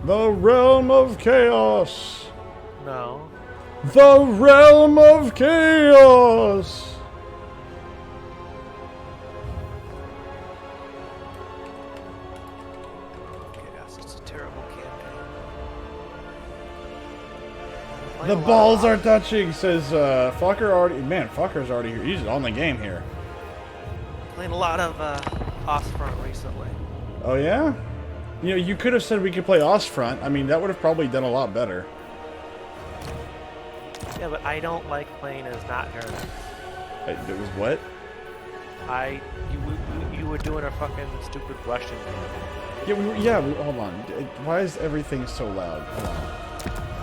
The realm of chaos. No. The realm of chaos. Chaos. It's a terrible campaign. The balls are touching, says Fucker already. Man, Fucker's already here. He's on the game here. Playing a lot of Ostfront recently. Oh, yeah? You know, you could have said we could play Ostfront. I mean, that would have probably done a lot better. Yeah, but I don't like playing as not German. It was what? You were doing a fucking stupid Russian game. Yeah, hold on. Why is everything so loud? Hold on.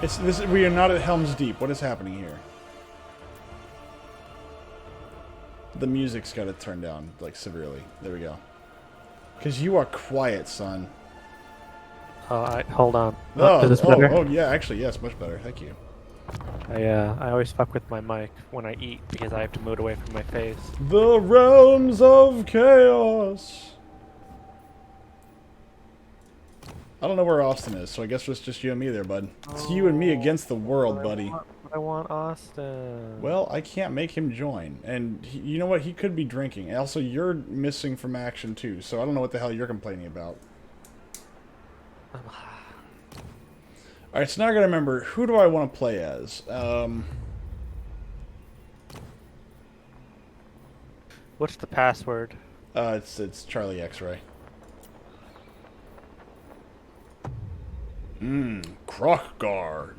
It's this. We are not at Helm's Deep. What is happening here? The music's got to turn down, like, severely. There we go. Because you are quiet, son. Hold on. Oh, Is this better? oh, yeah, actually, yes, much better. Thank you. I always fuck with my mic when I eat because I have to move it away from my face. The realms of chaos. I don't know where Austin is, so I guess it's just you and me there, bud. It's you and me against the world, buddy. I want Austin. Well, I can't make him join. And you know what? He could be drinking. And also, you're missing from action, too. So I don't know what the hell you're complaining about. Alright, so now I gotta remember, who do I want to play as? What's the password? It's Charlie X-Ray. Krokgar.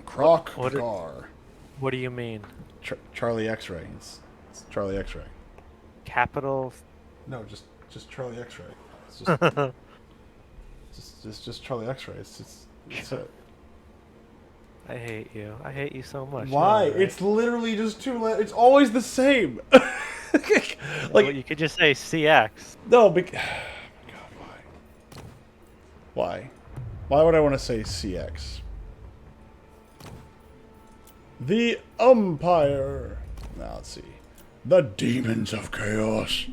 Krokgar. What do you mean? Charlie X-Ray. It's Charlie X-Ray. Capital? No, just Charlie X-Ray. It's just Charlie X-Ray. It's it. I hate you. I hate you so much. Why? No, right? It's literally just two letters. It's always the same. Like, well, you could just say CX. no, God, why? Why? Why would I want to say CX? The Umpire. Now, let's see. The Demons of Chaos.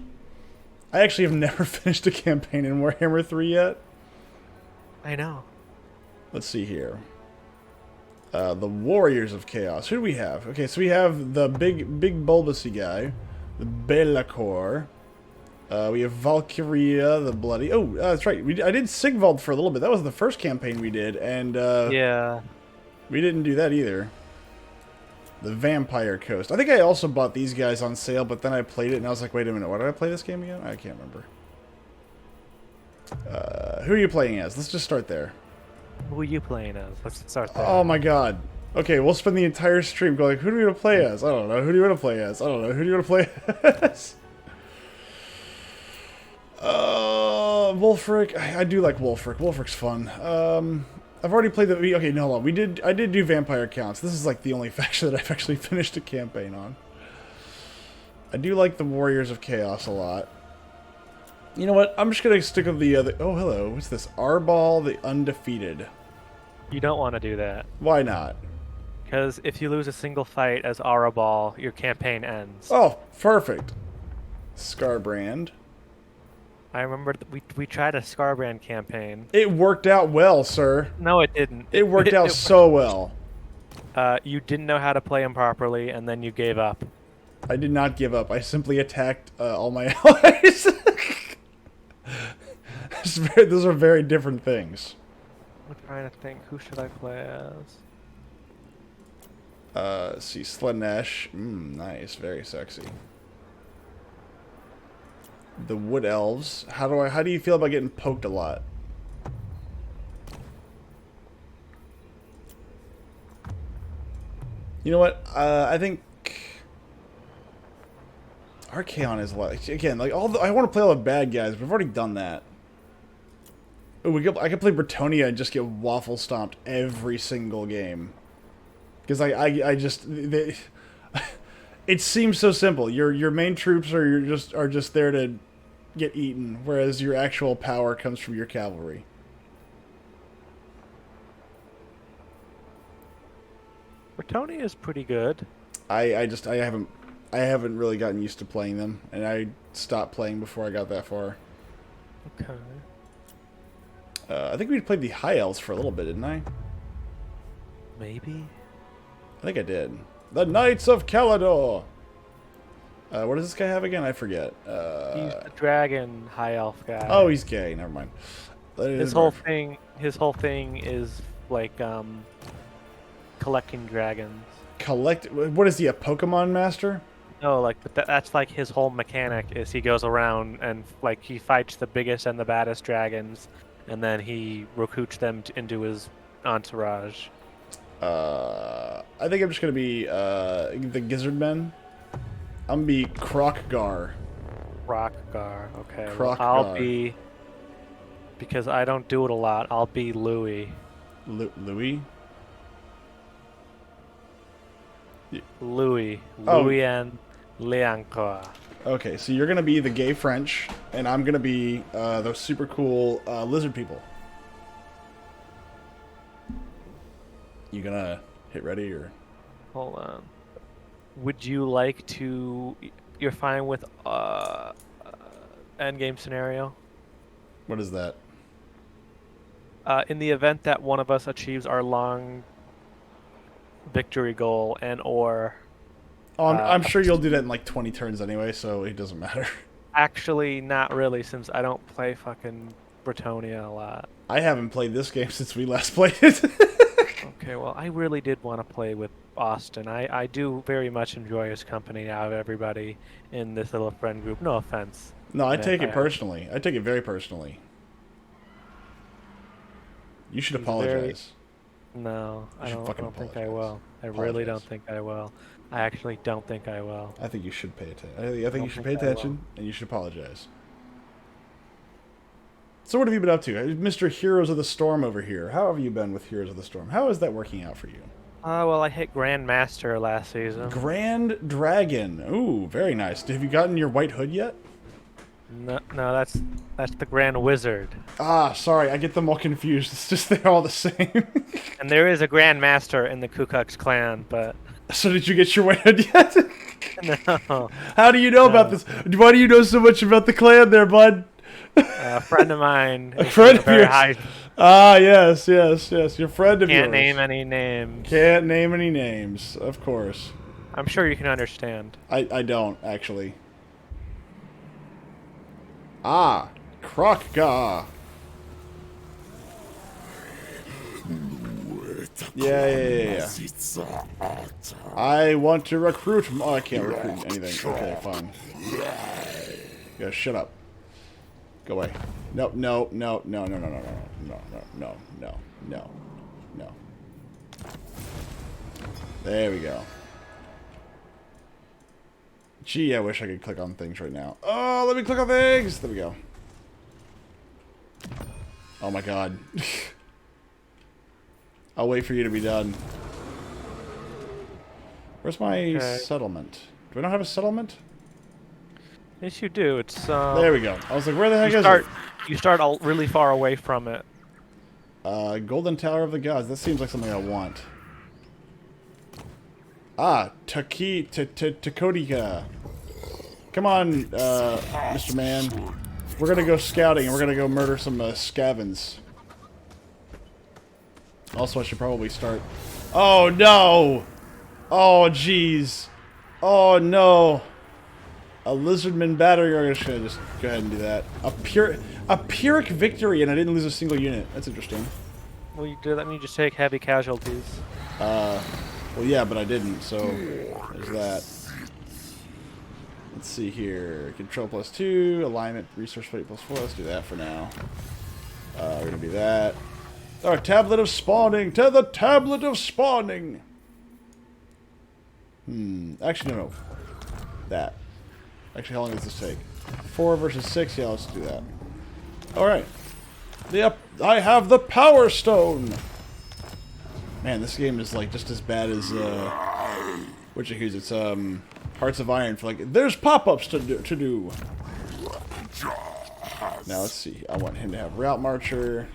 I actually have never finished a campaign in Warhammer 3 yet. I know. Let's see here. The Warriors of Chaos. Who do we have? Okay, so we have the big bulbousy guy. The Belacor. We have Valkyria, the Bloody... Oh, that's right. I did Sigvald for a little bit. That was the first campaign we did, and... yeah. We didn't do that either. The Vampire Coast. I think I also bought these guys on sale, but then I played it, and I was like, wait a minute, why did I play this game again? I can't remember. Who are you playing as? Let's just start there. Who are you playing as? Let's start there. Oh my god. Okay, we'll spend the entire stream going, who do we want to play as? I don't know. Who do you want to play as? I don't know. Who do you want to play as? Wolfric. I do like Wolfric. Wolfric's fun. I've already played the... Okay, no, hold on. I did do Vampire Counts. This is like the only faction that I've actually finished a campaign on. I do like the Warriors of Chaos a lot. You know what? I'm just going to stick with the other... Oh, hello. What's this? Arbal the Undefeated. You don't want to do that. Why not? Because if you lose a single fight as Arabal, your campaign ends. Oh, perfect. Scarbrand. I remember we tried a Scarbrand campaign. It worked out well, sir. No, it didn't. It worked out so well. You didn't know how to play him properly, and then you gave up. I did not give up. I simply attacked all my allies. Those are very different things. I'm trying to think. Who should I play as? Let's see, Slaanesh. Nice. Very sexy. The Wood Elves. How do you feel about getting poked a lot? You know what? I think Archaon is like, again, like I want to play all the bad guys, but I've already done that. Ooh, I could play Bretonia and just get waffle stomped every single game. Because I just it seems so simple. Your main troops are just there to get eaten, whereas your actual power comes from your cavalry. Bretonia is pretty good. I haven't really gotten used to playing them, and I stopped playing before I got that far. Okay. I think we played the High Elves for a little bit, didn't I? Maybe? I think I did. The Knights of Calador! What does this guy have again? I forget. He's the dragon high elf guy. Oh, he's gay. Never mind. His whole thing is like collecting dragons. What is he, a Pokemon master? No, like but that's like his whole mechanic is he goes around and like he fights the biggest and the baddest dragons, and then he recruits them into his entourage. I think I'm just gonna be the Gizzard Men. I'm gonna be Krokgar. Rockgar, okay. Krokgar. Well, I'll be, because I don't do it a lot, I'll be Louis. Louis? Louis. Oh. Louis and Leancourt. Okay, so you're gonna be the gay French, and I'm gonna be those super cool lizard people. You gonna hit ready or? Hold on. Would you like to? You're fine with end game scenario. What is that? In the event that one of us achieves our long victory goal and or. Oh, I'm sure you'll do that in like 20 turns anyway, so it doesn't matter. Actually, not really, since I don't play fucking Bretonia a lot. I haven't played this game since we last played it. Okay, well, I really did want to play with Austin. I do very much enjoy his company out of everybody in this little friend group. No offense. No, I take it personally. I take it very personally. You should apologize. No, I don't think I will. I Apologize. really don't think I will. I actually don't think I will. I think you should pay attention. I think you should pay attention, and you should apologize. So what have you been up to? Mr. Heroes of the Storm over here. How have you been with Heroes of the Storm? How is that working out for you? Well, I hit Grandmaster last season. Grand Dragon. Ooh, very nice. Have you gotten your white hood yet? No, that's the Grand Wizard. Ah, sorry, I get them all confused. It's just they're all the same. And there is a Grandmaster in the Ku Klux Klan, but... So did you get your white hood yet? No. How do you know about this? Why do you know so much about the clan there, bud? A friend of mine. A friend of yours. High... Ah, yes, yes, yes. Your friend of yours. Can't name any names. Can't name any names, of course. I'm sure you can understand. I don't, actually. Ah, Krokgar. Yeah. I want to recruit. Oh, I can't recruit anything. Okay, fine. Yeah, shut up. Go away. No. There we go. Gee, I wish I could click on things right now. Oh, let me click on things. There we go. Oh my god. I'll wait for you to be done. Where's my settlement? Do I not have a settlement? Yes, you do. It's there we go. I was like, where the heck is it? You start really far away from it. Golden Tower of the Gods. That seems like something I want. Ah, Takodika. Come on, Mr. Man. We're gonna go scouting and we're gonna go murder some scavens. Also, I should probably start. Oh no! Oh jeez! Oh no! A lizardman battery. I'm just gonna go ahead and do that. A Pyrrhic victory, and I didn't lose a single unit. That's interesting. Well, you do that mean you just take heavy casualties. Well, yeah, but I didn't, so there's that. Let's see here. Control +2, alignment, resource plate +4. Let's do that for now. We're gonna be that. Our tablet of spawning! To the tablet of spawning! Actually, no. That. Actually, how long does this take? 4 versus 6? Yeah, let's do that. Alright. Yep, I have the Power Stone! Man, this game is like just as bad as, it's, Hearts of Iron for like, there's pop-ups to do. Now, let's see. I want him to have Route Marcher.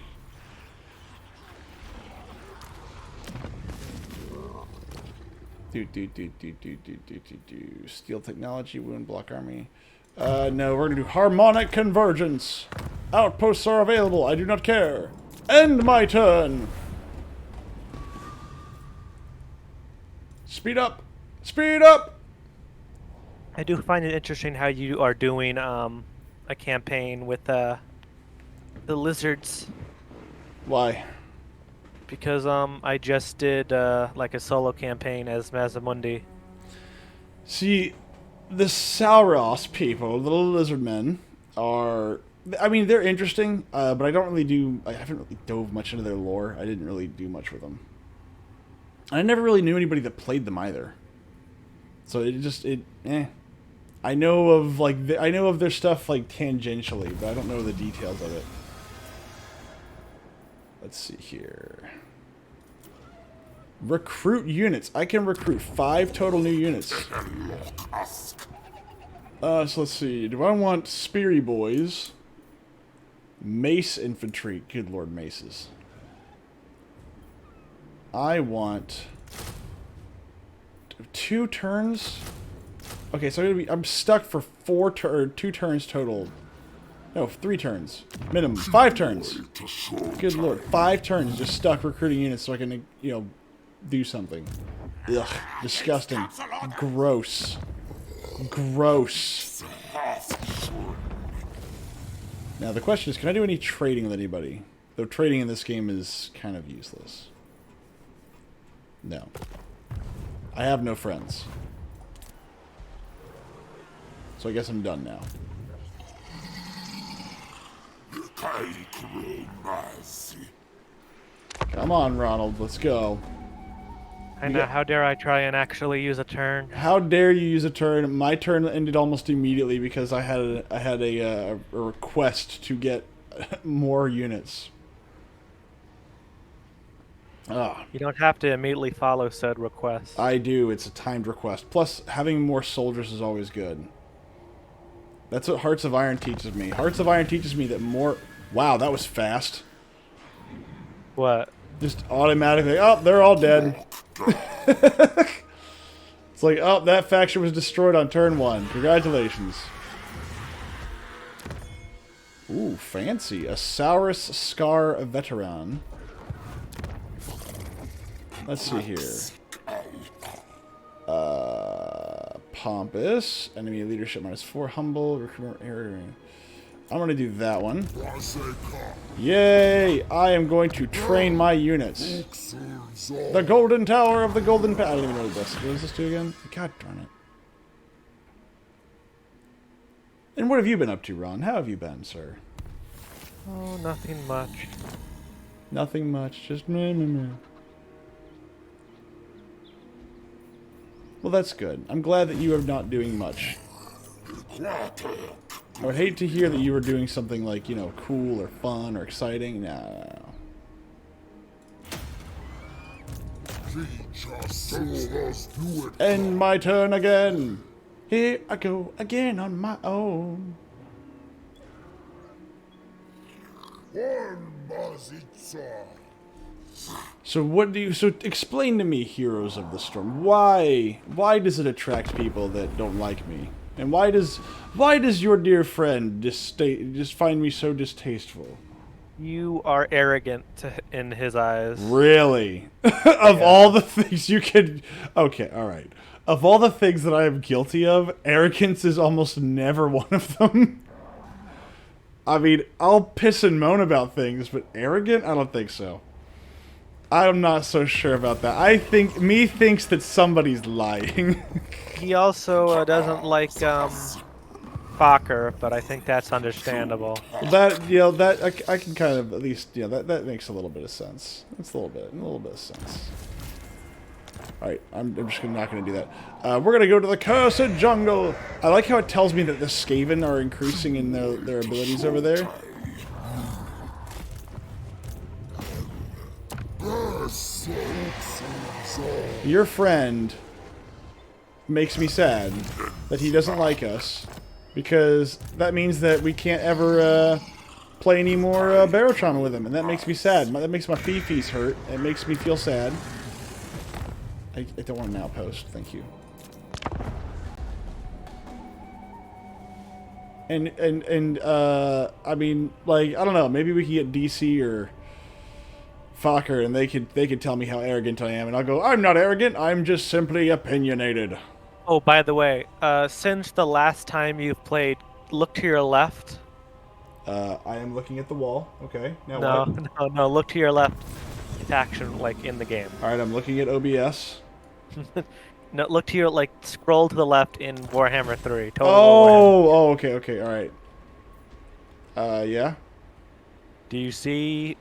Steel Technology, Wound Block Army. No, we're gonna do Harmonic Convergence. Outposts are available. I do not care. End my turn. Speed up. Speed up. I do find it interesting how you are doing a campaign with the lizards, Why? because I just did like a solo campaign as Mazamundi. See, the Sauros people, the little lizard men, are... I mean, they're interesting, but I haven't really dove much into their lore. I didn't really do much with them. I never really knew anybody that played them either. So I know of I know of their stuff like tangentially, but I don't know the details of it. Let's see here. Recruit units. I can recruit 5 total new units. So let's see. Do I want Speary Boys? Mace Infantry. Good lord, maces. I want 2 turns. Okay, so I'm stuck for 2 turns total. No, 3 turns. Minimum. 5 turns. Good lord. 5 turns just stuck recruiting units so I can, you know, do something. Ugh. Disgusting. Gross. Gross. Now the question is, can I do any trading with anybody? Though trading in this game is kind of useless. No. I have no friends. So I guess I'm done now. Come on, Ronald, let's go. And how dare I try and actually use a turn? How dare you use a turn? My turn ended almost immediately because I had a request to get more units. Ah. You don't have to immediately follow said request. I do. It's a timed request. Plus, having more soldiers is always good. That's what Hearts of Iron teaches me. Hearts of Iron teaches me that more... Wow, that was fast. What? Just automatically... Oh, they're all dead. It's like, oh, that faction was destroyed on turn 1. Congratulations. Ooh, fancy. A Saurus Scar Veteran. Let's see here. Pompous. Enemy leadership -4. Humble. Recruitment area. I'm going to do that one. Yay! I am going to train my units. The Golden Tower of the Golden I don't even know what does this do again? God darn it. And what have you been up to, Ron? How have you been, sir? Oh, nothing much. Nothing much. Just meh, meh, meh. Well, that's good. I'm glad that you are not doing much. I would hate to hear that you were doing something like, you know, cool or fun or exciting. No. End my turn again. Here I go again on my own. So what do you... So explain to me, Heroes of the Storm. Why does it attract people that don't like me? And why does your dear friend just find me so distasteful? You are arrogant in his eyes. Really? Of all the things you could... Okay, alright. Of all the things that I am guilty of, arrogance is almost never one of them. I mean, I'll piss and moan about things, but arrogant? I don't think so. I'm not so sure about that. I think... Me thinks that somebody's lying. He also doesn't like Fokker, but I think that's understandable. That, you know, that I can kind of at least, you know, that makes a little bit of sense. That's a little bit of sense. All right, I'm just not going to do that. We're going to go to the Cursed Jungle. I like how it tells me that the Skaven are increasing in their abilities over there. Your friend makes me sad that he doesn't like us, because that means that we can't ever play any more Barotrauma with him, and that makes me sad. That makes my fifis hurt. It makes me feel sad. I don't want an outpost, thank you. And I mean, like, I don't know, maybe we could get DC or Fokker, and they could tell me how arrogant I am, and I'll go, I'm not arrogant, I'm just simply opinionated. Oh, by the way, since the last time you've played, look to your left. I am looking at the wall. Okay, now No, what? no, look to your left. It's action, like, in the game. Alright, I'm looking at OBS. No, look to your, like, scroll to the left in Warhammer 3. Total War Warhammer. Oh, okay, alright. Yeah? Do you see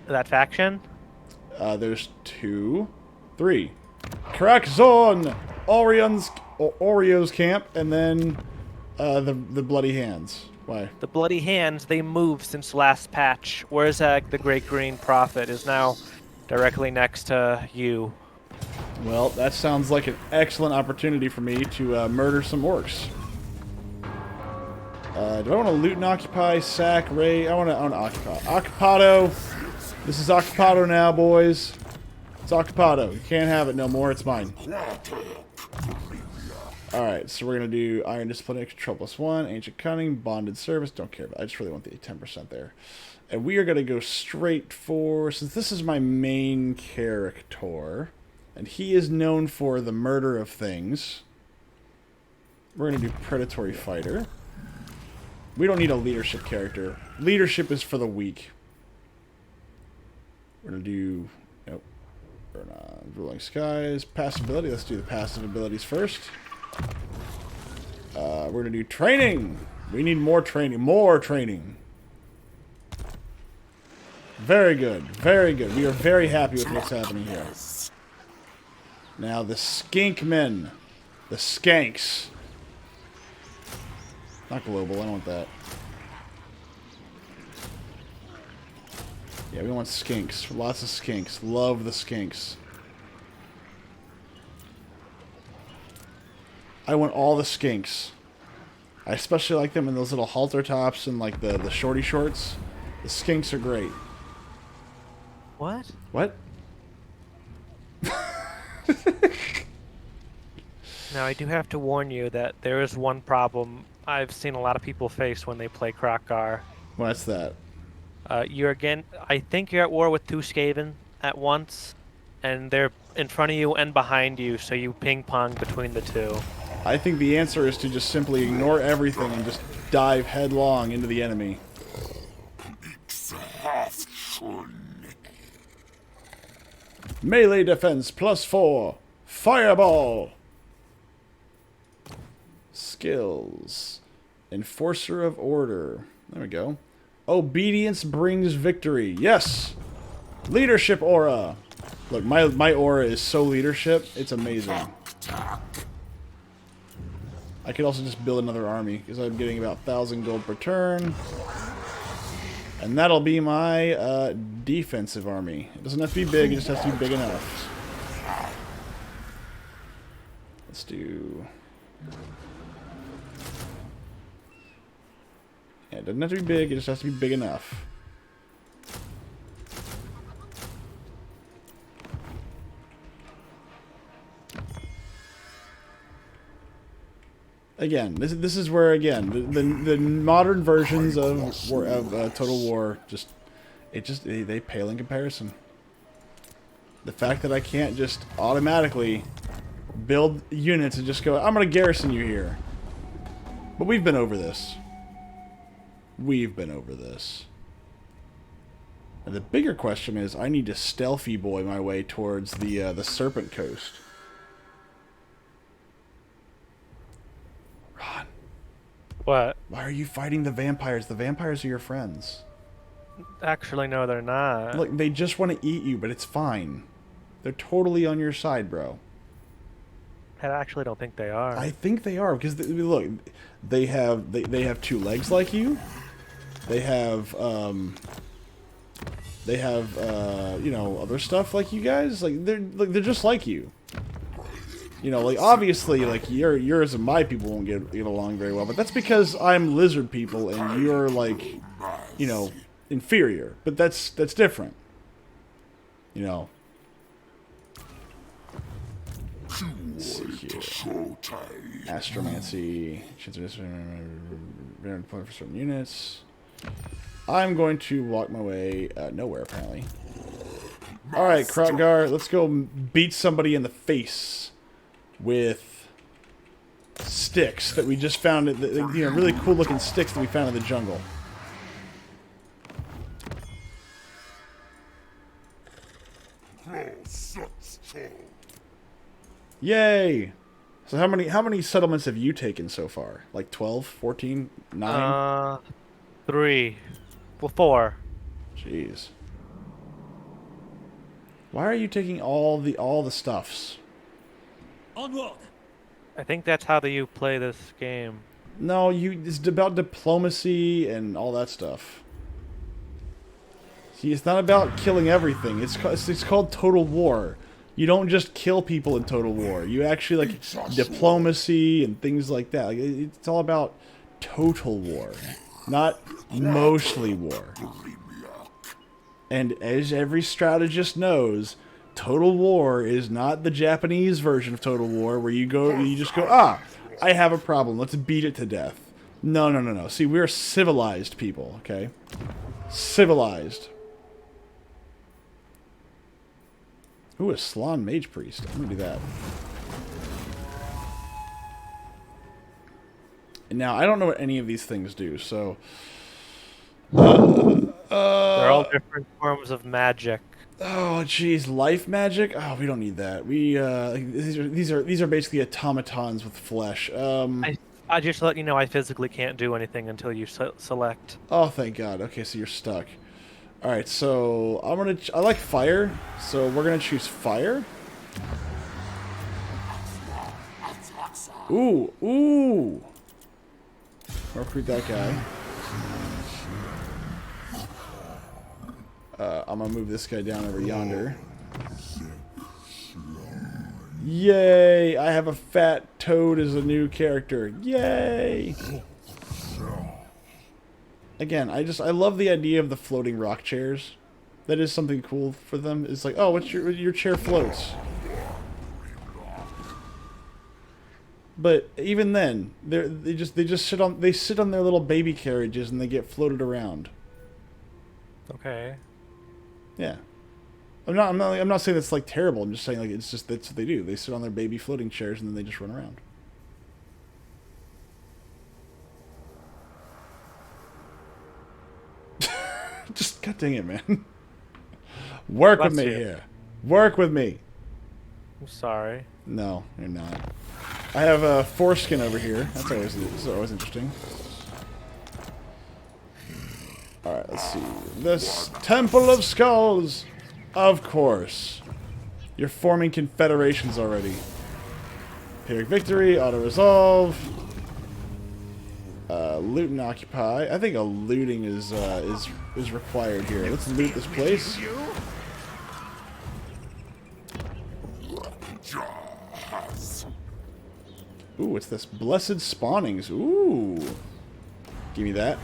that faction? There's 2, 3. Crack Zone! Oreo's camp, and then, the Bloody Hands. Why? The Bloody Hands, they moved since last patch. Warzag, the Great Green Prophet, is now directly next to you. Well, that sounds like an excellent opportunity for me to murder some orcs. Do I want to loot and occupy, sack, raid? I want to occupy. Occupado! This is Occupado now, boys. It's Occupado. You can't have it no more. It's mine. Alright, so we're going to do Iron Discipline, Control +1, Ancient Cunning, Bonded Service. Don't care about it. I just really want the 10% there. And we are going to go straight for... Since this is my main character, and he is known for the murder of things, we're going to do Predatory Fighter. We don't need a leadership character. Leadership is for the weak. We're going to do... Nope. Burn on Ruling Skies. Passive ability. Let's do the passive abilities first. We're going to do training. We need more training. More training. Very good. Very good. We are very happy with what's happening here. Now, the Skinkmen. The Skanks. Not global. I don't want that. Yeah, we want skinks. Lots of skinks. Love the skinks. I want all the skinks. I especially like them in those little halter tops and like the shorty shorts. The skinks are great. What? What? Now, I do have to warn you that there is one problem I've seen a lot of people face when they play Krokgar. What's that? I think you're at war with two Skaven at once, and they're in front of you and behind you, so you ping-pong between the two. I think the answer is to just simply ignore everything and just dive headlong into the enemy. Melee defense +4. Fireball. Skills. Enforcer of order. There we go. Obedience brings victory. Yes! Leadership aura. Look, my aura is so leadership. It's amazing. I could also just build another army, because I'm getting about 1,000 gold per turn. And that'll be my defensive army. It doesn't have to be big, it just has to be big enough. Let's do... Yeah, it doesn't have to be big, it just has to be big enough. Again, this is where again the modern versions of Total War they pale in comparison. The fact that I can't just automatically build units and just go, I'm gonna garrison you here. But we've been over this. We've been over this. And the bigger question is, I need to stealthy boy my way towards the Serpent Coast. Ron. What? Why are you fighting the vampires? The vampires are your friends. Actually, no, they're not. Look, they just want to eat you, but it's fine. They're totally on your side, bro. I actually don't think they are. I think they are, because look, they have 2 legs like you. They have you know, other stuff like you guys. Like they're just like you. You know, like obviously, like yours and my people won't get along very well, but that's because I'm lizard people and you're like, you know, inferior. But that's different. You know. Let's see here. Astromancy. For certain units. I'm going to walk my way nowhere, apparently. Alright, Krotgar, let's go beat somebody in the face with sticks that we just found. Really cool looking sticks that we found in the jungle. Yay! So how many settlements have you taken so far? Like 12, 14, 9? 3. Well, 4. Jeez. Why are you taking all the stuffs? Onward. I think that's how you play this game. No, it's about diplomacy and all that stuff. See, it's not about killing everything. It's called Total War. You don't just kill people in Total War. You actually like diplomacy and things like that. Like, it's all about total war, not mostly war. And as every strategist knows, Total War is not the Japanese version of Total War where you just go, I have a problem, let's beat it to death. No, no, no, no. See, we're civilized people, okay? Civilized. Ooh, a Slan Mage Priest. I'm gonna do that. And now, I don't know what any of these things do, so... They're all different forms of magic. Oh, jeez, life magic? Oh, we don't need that. We, these are basically automatons with flesh. I just let you know I physically can't do anything until you select. Oh, thank God. Okay, so you're stuck. Alright, so I like fire, so we're gonna choose fire. Ooh, ooh! Recruit that guy. I'm gonna move this guy down over yonder. Yay! I have a fat toad as a new character. Yay! Again, I love the idea of the floating rock chairs. That is something cool for them. It's like, oh, what's your chair floats. But even then, they sit on their little baby carriages and they get floated around. Okay. Yeah. I'm not saying that's like terrible. I'm just saying like that's what they do. They sit on their baby floating chairs and then they just run around. Just god dang it, man. Work with me here. Work with me. I'm sorry. No, you're not. I have a foreskin over here. That's always interesting. Alright, let's see. This Temple of Skulls! Of course. You're forming confederations already. Pyrrhic Victory, Auto-Resolve. Loot and Occupy. I think a looting is required here. Let's loot this place. Ooh, it's this Blessed Spawnings. Ooh. Give me that.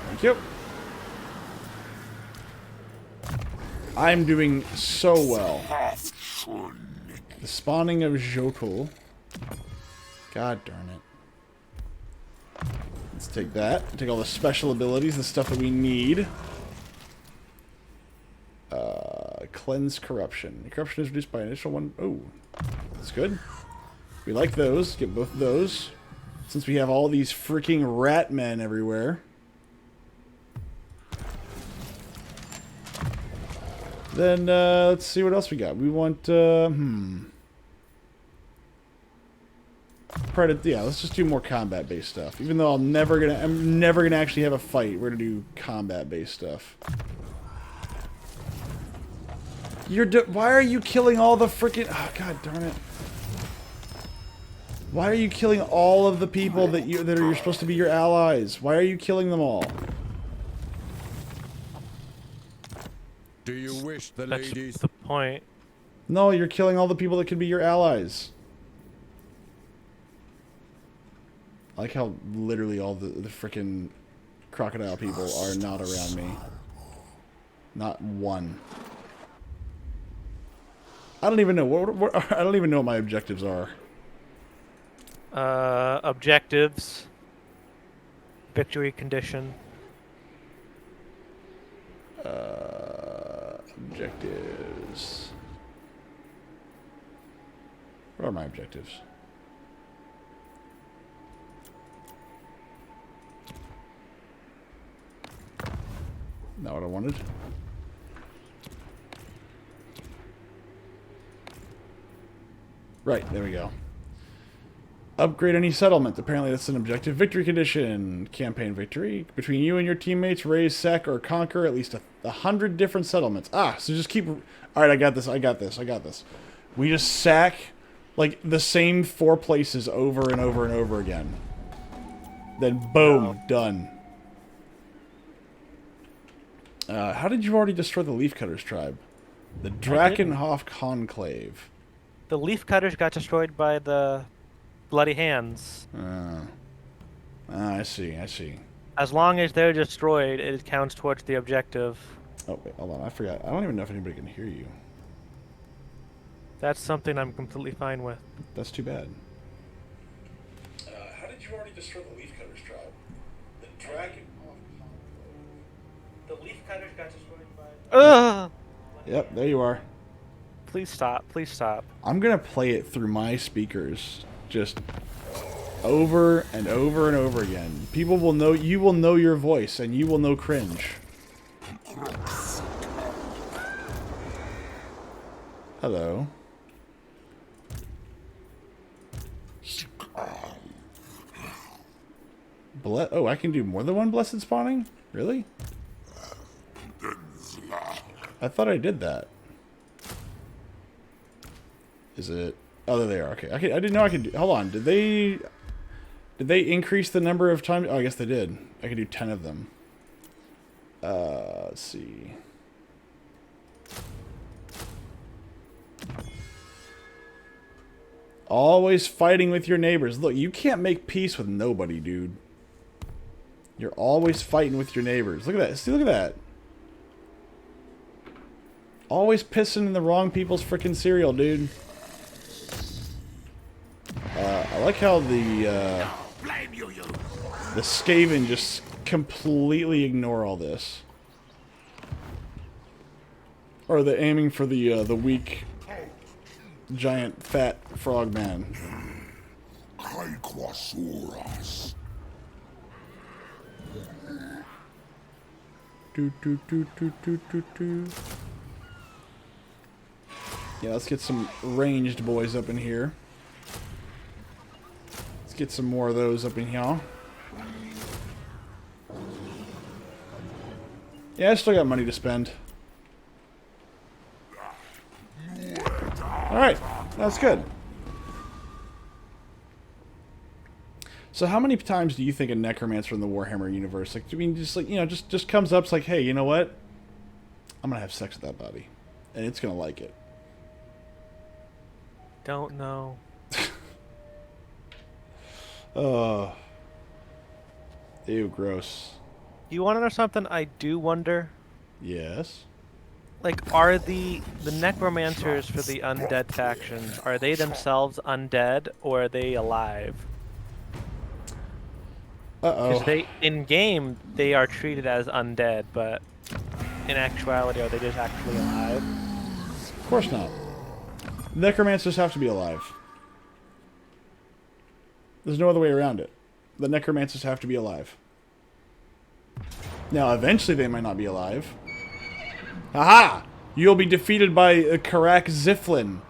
Thank you. I'm doing so well. The spawning of Jokul. God darn it. Let's take that. Take all the special abilities, the stuff that we need. Cleanse Corruption. Corruption is reduced by initial one. Oh, that's good. We like those. Get both of those. Since we have all these freaking rat men everywhere. Then, let's see what else we got. We want, yeah, let's just do more combat-based stuff. Even though I'm never gonna actually have a fight. We're gonna do combat-based stuff. Why are you killing all the freaking... Oh, god darn it. Why are you killing all of the people that you're supposed to be your allies? Why are you killing them all? Do you wish the That's ladies? the point. No, you're killing all the people that could be your allies. I like how literally all the freaking crocodile people are not around me. Not one. I don't even know I don't even know what my objectives are. Objectives. Victory condition. Objectives. What are my objectives? Not what I wanted. Right, there we go. Upgrade any settlement. Apparently that's an objective. Victory condition. Campaign victory. Between you and your teammates, raise, sack, or conquer at least 100 different settlements. Ah, so just keep... Alright, I got this. We just sack, like, the same 4 places over and over and over again. Then, boom, done. How did you already destroy the Leafcutters tribe? The Drakenhof Conclave. The Leafcutters got destroyed by the Bloody Hands. I see. As long as they're destroyed, it counts towards the objective. Oh, wait, hold on. I forgot. I don't even know if anybody can hear you. That's something I'm completely fine with. That's too bad. How did you already destroy the Leafcutters tribe? The Drakenhof Conclave. The Leafcutters got destroyed by... Ugh! Yep, there you are. Please stop. Please stop. I'm gonna play it through my speakers, just over and over and over again. People will know, you will know your voice, and you will know cringe. Hello. Oh, I can do more than one blessed spawning? Really? I thought I did that. Is it? Oh, there they are. Okay, I didn't know I could do... Hold on. Did they increase the number of times? Oh, I guess they did. I could do 10 of them. Let's see. Always fighting with your neighbors. Look, you can't make peace with nobody, dude. You're always fighting with your neighbors. Look at that. See, look at that. Always pissing in the wrong people's frickin' cereal, dude. I like how the Skaven just completely ignore all this. Or the aiming for the weak, giant, fat frog man. Yeah, let's get some ranged boys up in here. Let's get some more of those up in here. Yeah, I still got money to spend. Alright, that's good. So how many times do you think a necromancer in the Warhammer universe, like, I mean, just like, you know, just comes up, it's like, hey, you know what? I'm gonna have sex with that body. And it's gonna like it. Don't know. Ew, gross. You want to know something I do wonder? Yes. Like, are the necromancers for the undead factions, are they themselves undead, or are they alive? Uh-oh. Because in-game, they are treated as undead, but in actuality, are they just actually alive? Of course not. Necromancers have to be alive. There's no other way around it. The necromancers have to be alive. Now, eventually they might not be alive. Aha! You'll be defeated by Karak Ziflin.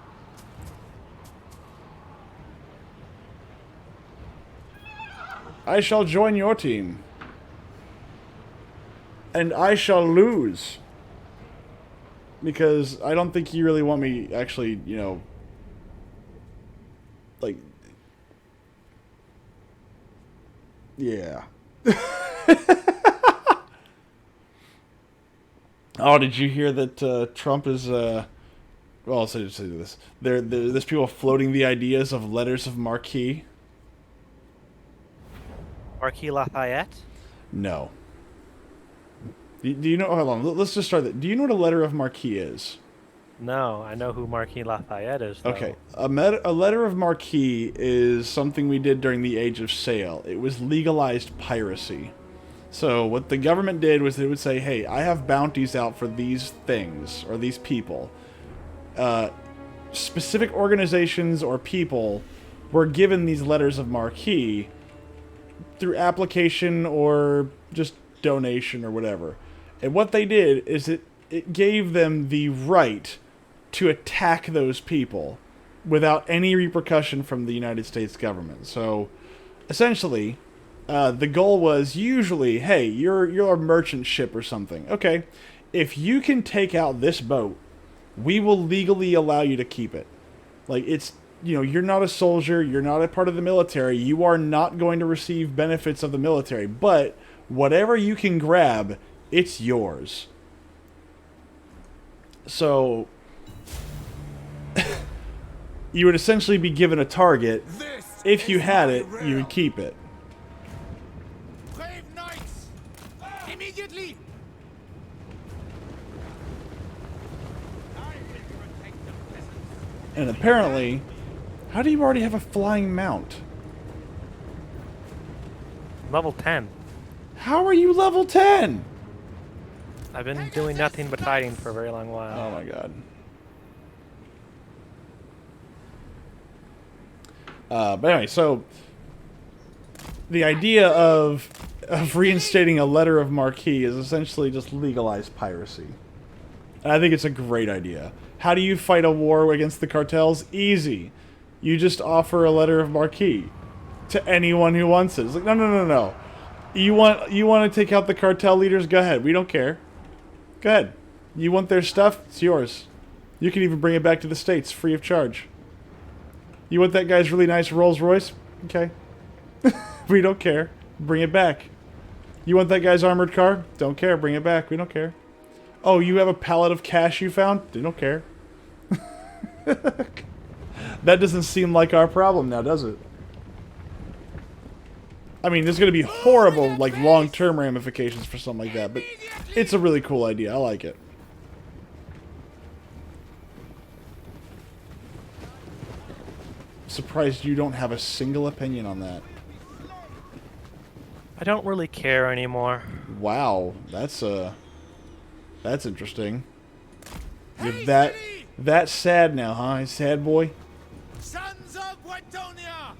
I shall join your team. And I shall lose. Because I don't think you really want me actually, you know, like, yeah. Oh, did you hear that Trump is, well, I'll say this. There's people floating the ideas of letters of marque. Marquis Lafayette? No. Do you know, hold on, let's just start that. Do you know what a letter of marque is? No, I know who Marquis Lafayette is, though. Okay, a letter of marque is something we did during the Age of Sail. It was legalized piracy. So what the government did was they would say, hey, I have bounties out for these things, or these people. Specific organizations or people were given these letters of marque through application or just donation or whatever. And what they did is it gave them the right to attack those people without any repercussion from the United States government. So essentially, the goal was usually, hey, you're a merchant ship or something. Okay, if you can take out this boat, we will legally allow you to keep it. Like, it's, you're not a soldier, you're not a part of the military, you are not going to receive benefits of the military, but whatever you can grab, it's yours. So, you would essentially be given a target. If you had it, you would keep it. Brave knights! Immediately! And apparently, how do you already have a flying mount? Level 10. How are you level 10? I've been doing nothing but fighting for a very long while. Oh my god. But anyway, so the idea of reinstating a letter of marque is essentially just legalize piracy. And I think it's a great idea. How do you fight a war against the cartels? Easy. You just offer a letter of marque to anyone who wants it. It's like, no. You want to take out the cartel leaders? Go ahead. We don't care. Go ahead. You want their stuff? It's yours. You can even bring it back to the States free of charge. You want that guy's really nice Rolls Royce? Okay. We don't care. Bring it back. You want that guy's armored car? Don't care. Bring it back. We don't care. Oh, you have a pallet of cash you found? They don't care. That doesn't seem like our problem now, does it? I mean, there's going to be horrible, like, long-term ramifications for something like that, but it's a really cool idea. I like it. Surprised you don't have a single opinion on that. I don't really care anymore. Wow, that's interesting. You're that sad now, huh? Sad boy? Sons of Wetonia!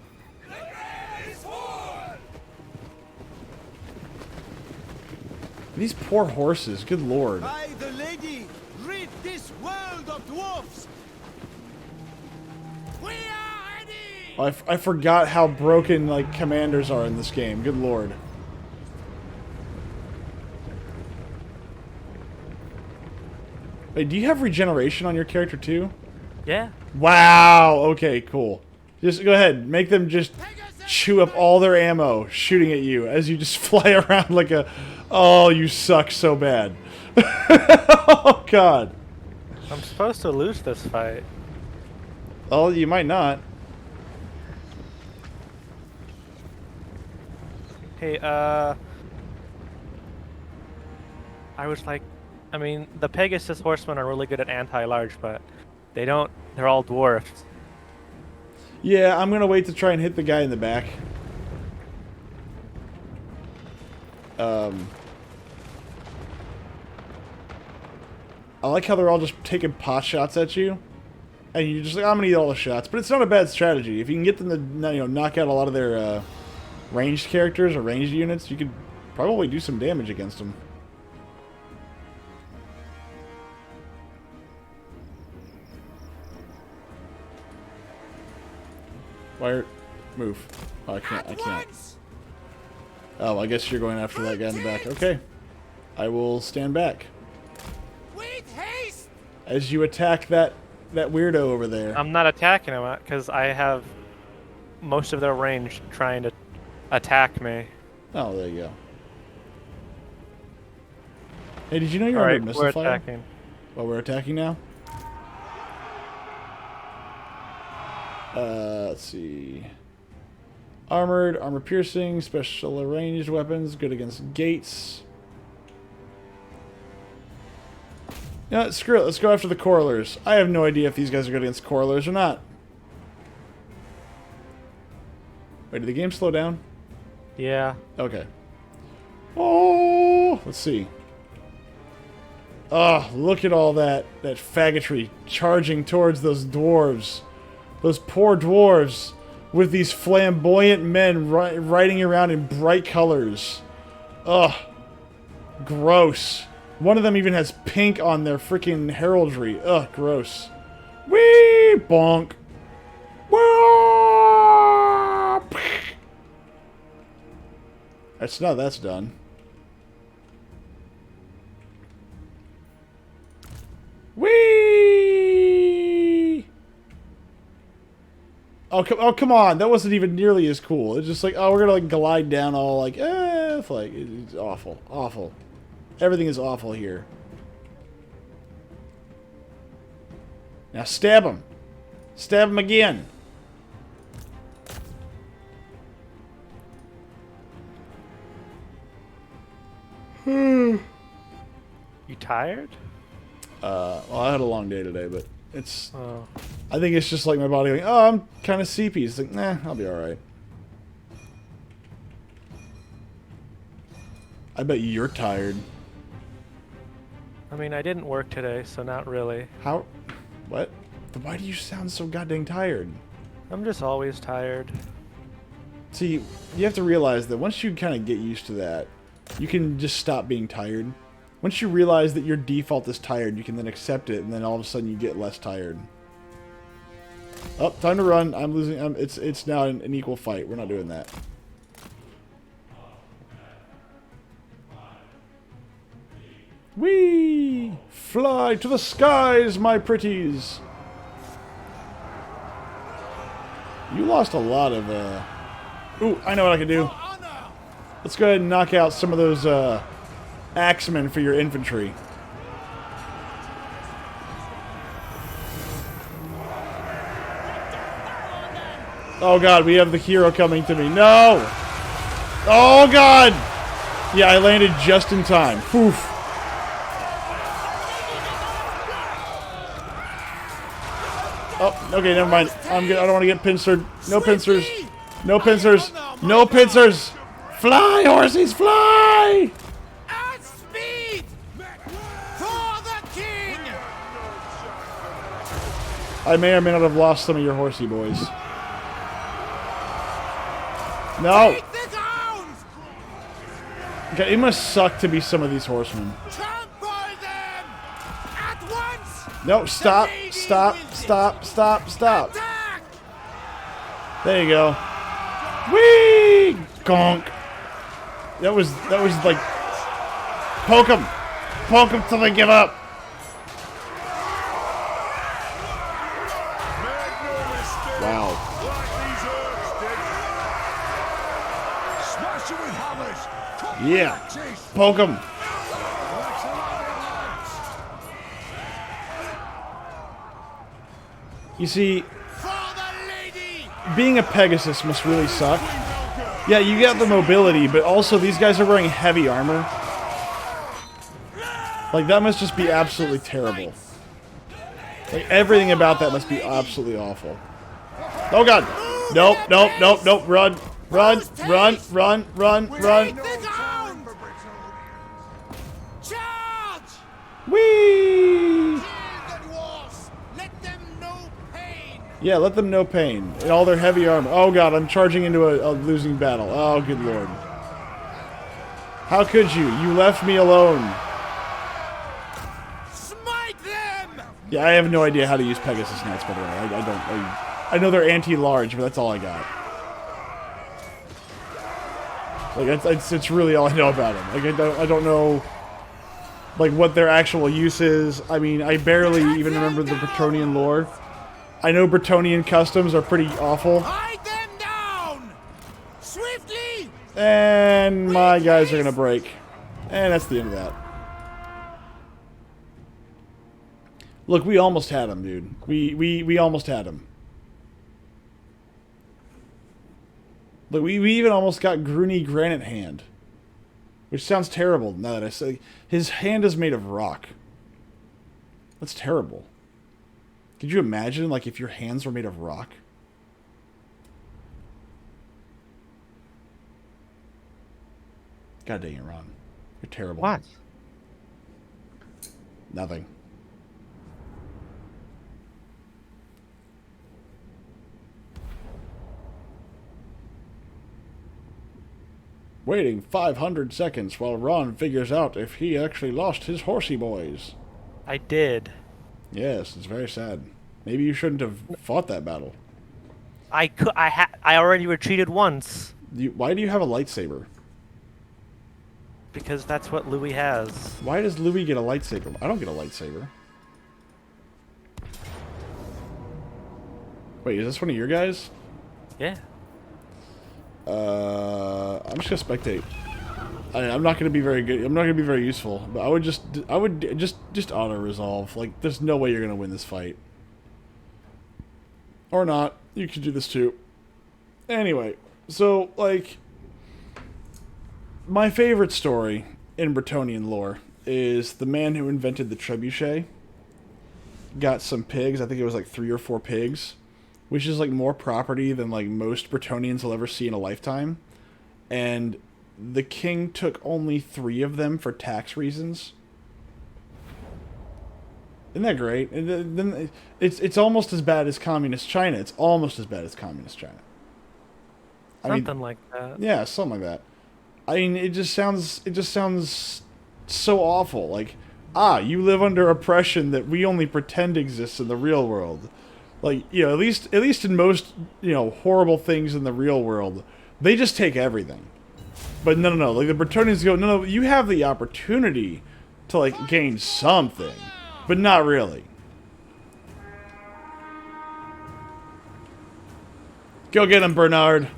These poor horses, good lord. By the lady, rid this world of dwarfs! We are ready! I forgot how broken, like, commanders are in this game. Good lord. Wait, do you have regeneration on your character too? Yeah. Wow. Okay, cool. Just go ahead. Make them just chew up all their ammo shooting at you as you just fly around like a... Oh, you suck so bad. Oh, God. I'm supposed to lose this fight. Oh, you might not. Hey, I was like... I mean, the Pegasus horsemen are really good at anti-large, but they're all dwarfs. Yeah, I'm gonna wait to try and hit the guy in the back. I like how they're all just taking pot shots at you. And you're just like, I'm gonna eat all the shots. But it's not a bad strategy. If you can get them to, knock out a lot of their ranged characters or ranged units, you could probably do some damage against them. Wire, move. Oh, I can't. Oh, I guess you're going after that guy in the back. Okay. I will stand back. With haste! As you attack that weirdo over there. I'm not attacking them because I have most of their range trying to attack me. Oh, there you go. Hey, did you know you're under missile we're fire? attacking. Oh, we're attacking now? Let's see. Armored, armor piercing, special ranged weapons, good against gates. Yeah, screw it. Let's go after the correlers. I have no idea if these guys are good against correlers or not. Wait, did the game slow down? Yeah. Okay. Oh, let's see. Oh, look at all that faggotry charging towards those dwarves. Those poor dwarves with these flamboyant men riding around in bright colors. Ugh. Gross. One of them even has pink on their freaking heraldry. Ugh, gross. Whee! Bonk. That's done. Whee! Oh, come on. That wasn't even nearly as cool. It's just like, oh, we're gonna like glide down all like, it's like, it's awful. Awful. Everything is awful here. Now stab him. Stab him again. You tired? Well, I had a long day today, but it's... Oh. I think it's just like my body going, oh, I'm kind of seepy. It's like, nah, I'll be alright. I bet you're tired. I mean, I didn't work today, so not really. How? What? Why do you sound so goddamn tired? I'm just always tired. See, you have to realize that once you kind of get used to that, you can just stop being tired. Once you realize that your default is tired, you can then accept it, and then all of a sudden you get less tired. Oh, time to run. I'm losing. It's now an equal fight. We're not doing that. Whee! Fly to the skies, my pretties! You lost a lot of, Ooh, I know what I can do. Let's go ahead and knock out some of those, axemen for your infantry. Oh god, we have the hero coming to me. No! Oh god! Yeah, I landed just in time. Poof. Oh, okay, never mind. I'm good. I don't want to get pincered. No pincers. No pincers. No pincers. Fly, horsies, fly! At speed! For the king! I may or may not have lost some of your horsey boys. No! Take the ground! Okay, it must suck to be some of these horsemen. Trample them! At once! No, stop, stop, stop, stop, stop. Attack! There you go. Whee! Gonk. That was like... Poke them! Poke them till they give up! Wow. Smash it with hammers! Yeah. Poke them! You see, For the lady! being a Pegasus must really suck. Yeah, you get the mobility, but also these guys are wearing heavy armor. Like, that must just be absolutely terrible. Like, everything about that must be absolutely awful. Oh god! Nope, nope, nope, nope, run! Run, run, run, run, run! Take the ground! Charge! Whee! Kill the dwarfs! Let them know pain! Yeah, let them know pain. In all their heavy armor. Oh god, I'm charging into a losing battle. Oh, good lord. How could you? You left me alone. Smite them! Yeah, I have no idea how to use Pegasus Knights, by the way. I know they're anti-large, but that's all I got. Like, it's really all I know about them. Like, I don't know, like, what their actual use is. I mean, I barely even remember the Bretonnian lore. I know Bretonnian customs are pretty awful. Hide them down! Swiftly! And my guys are gonna break. And that's the end of that. Look, we almost had him, dude. We almost had him. Look, we even almost got Groony Granite Hand. Which sounds terrible now that I say. His hand is made of rock. That's terrible. Could you imagine, like, if your hands were made of rock? God dang it, Ron. You're terrible. What? Nothing. Waiting 500 seconds while Ron figures out if he actually lost his horsey boys. I did. Yes, it's very sad. Maybe you shouldn't have fought that battle. I already retreated once. Why do you have a lightsaber? Because that's what Louis has. Why does Louis get a lightsaber? I don't get a lightsaber. Wait, is this one of your guys? Yeah. I'm just gonna spectate. I'm not gonna be very good. I'm not gonna be very useful. But I would just auto resolve. Like, there's no way you're gonna win this fight. Or not. You could do this too. Anyway, so like, my favorite story in Bretonnian lore is the man who invented the trebuchet got some pigs. I think it was like 3 or 4 pigs, which is like more property than like most Bretonnians will ever see in a lifetime. And the king took only 3 of them for tax reasons. Isn't that great? And then it's almost as bad as communist China. It's almost as bad as communist China. Something like that. Yeah, something like that. I mean, it just sounds so awful. Like, you live under oppression that we only pretend exists in the real world. Like, you know, at least in most, you know, horrible things in the real world, they just take everything. But no. Like, the Bretonnians go, no, you have the opportunity to, like, gain something, but not really. Go get him, Bernard.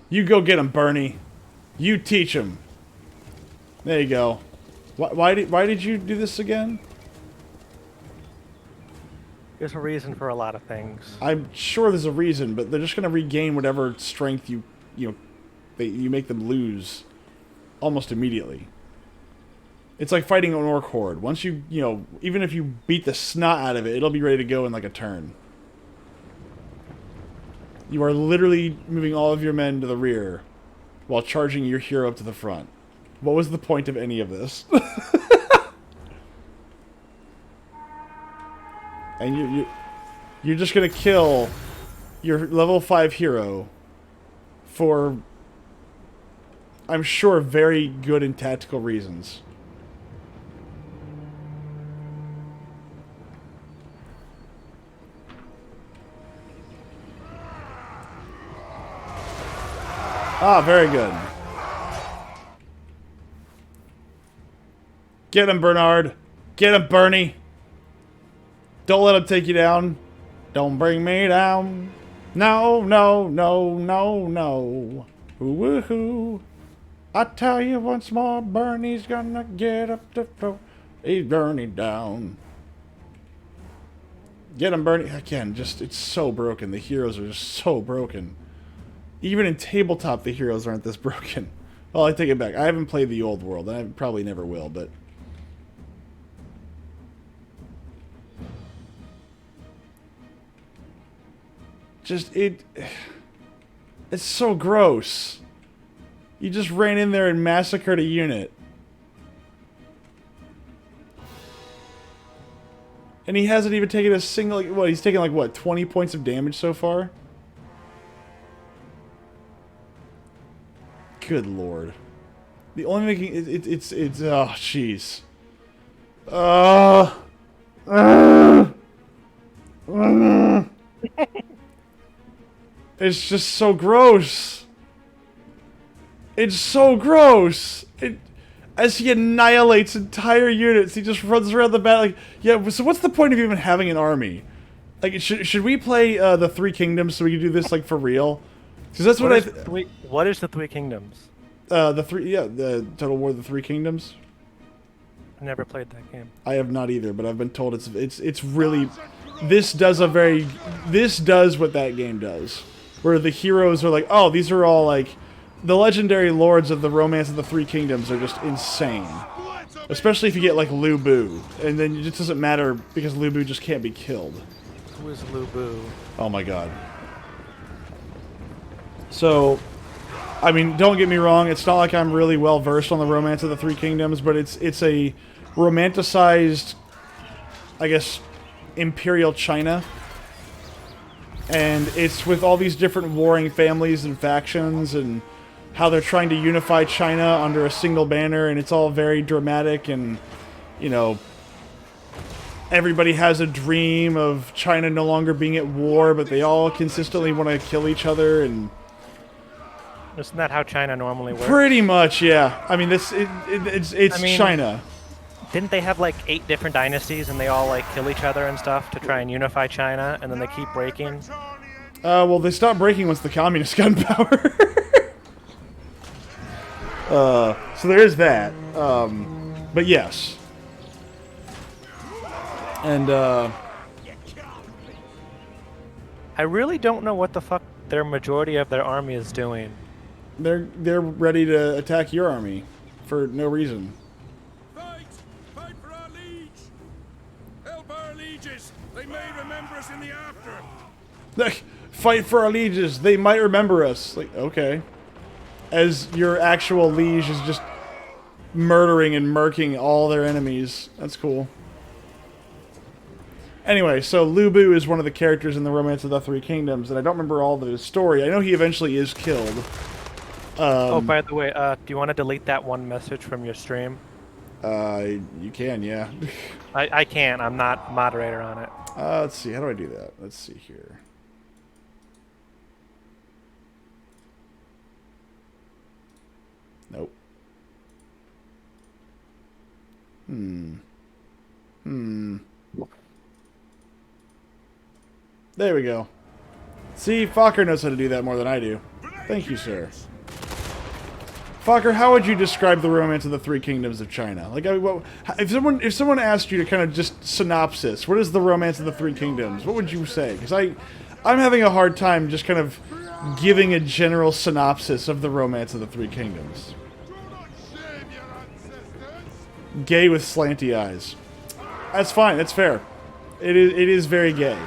You go get him, Bernie. You teach him. There you go. Why did you do this again? There's a reason for a lot of things. I'm sure there's a reason, but they're just gonna regain whatever strength you make them lose almost immediately. It's like fighting an orc horde. Once you even if you beat the snot out of it, it'll be ready to go in like a turn. You are literally moving all of your men to the rear while charging your hero up to the front. What was the point of any of this? And you're just gonna kill your level 5 hero for, I'm sure, very good and tactical reasons. Very good. Get him, Bernard. Get him, Bernie. Don't let him take you down. Don't bring me down. No. Woohoo. I tell you once more, Bernie's gonna get up the floor. He's burning down. Get him, Bernie. Again, it's so broken. The heroes are just so broken. Even in tabletop, the heroes aren't this broken. Well, I take it back. I haven't played the old world, and I probably never will, but... It's so gross. You just ran in there and massacred a unit. And he hasn't even taken a single... What, he's taken like, what, 20 points of damage so far? Good lord. The only making... It's oh, jeez. It's just so gross. It's so gross. As he annihilates entire units, he just runs around the battle like, yeah, so what's the point of even having an army? Like, should we play the Three Kingdoms so we can do this, like, for real? Because that's what is the Three Kingdoms? The Total War of the Three Kingdoms. I never played that game. I have not either, but I've been told it's really... This does what that game does. Where the heroes are like, oh, these are all, like... The legendary lords of the Romance of the Three Kingdoms are just insane. Especially if you get, like, Lu Bu. And then it just doesn't matter because Lu Bu just can't be killed. Who is Lu Bu? Oh my god. So, I mean, don't get me wrong. It's not like I'm really well versed on the Romance of the Three Kingdoms, but it's a romanticized, I guess, imperial China, and it's with all these different warring families and factions, and how they're trying to unify China under a single banner, and it's all very dramatic, and you know, everybody has a dream of China no longer being at war, but they all consistently want to kill each other, and Isn't that how China normally works? pretty much, yeah. I mean, it's I mean, China. Didn't they have like 8 different dynasties and they all like kill each other and stuff to try and unify China, and then they keep breaking? Well, they stopped breaking once the communists got in power. So there is that. But yes. And, I really don't know what the fuck their majority of their army is doing. they're ready to attack your army for no reason. Fight! Fight for our liege! Help our lieges! They may remember us in the after! Like, fight for our lieges. They might remember us. Like, okay. As your actual liege is just murdering and murking all their enemies. That's cool. Anyway, so Lu Bu is one of the characters in the Romance of the Three Kingdoms, and I don't remember all of his story. I know he eventually is killed. Oh, by the way, do you want to delete that one message from your stream? You can, yeah. I can't. I'm not moderator on it. Let's see. How do I do that? Let's see here. Nope. There we go. See, Fokker knows how to do that more than I do. Thank you, sir. Fokker, how would you describe the Romance of the Three Kingdoms of China? Like, if someone asked you to kind of just synopsis, what is the Romance of the Three Kingdoms? What would you say? Because I'm having a hard time just kind of giving a general synopsis of the Romance of the Three Kingdoms. Do not shame your ancestors! Gay with slanty eyes. That's fine. That's fair. It is very gay.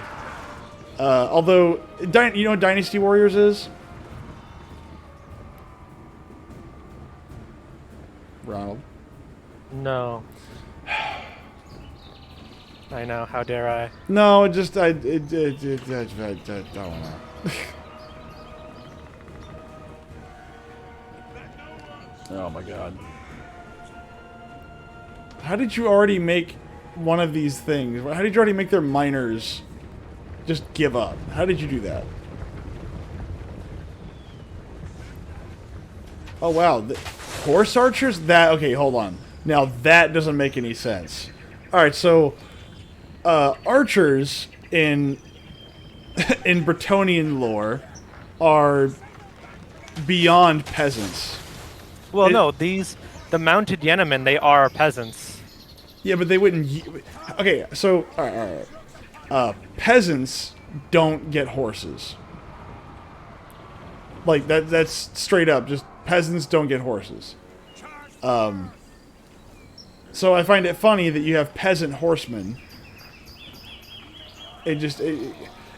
Although, you know what Dynasty Warriors is? Ronald. No. I know. How dare I? No, I don't know. Oh my god. How did you already make one of these things? How did you already make their miners just give up? How did you do that? Oh wow, horse archers? Okay, hold on. Now that doesn't make any sense. Alright, so archers in Bretonnian lore are beyond peasants. Well, no. The mounted Yeomen, they are peasants. Yeah, but they wouldn't... Okay, so... Alright. Peasants don't get horses. Like, that's straight up. Just peasants don't get horses. So I find it funny that you have peasant horsemen. It's kind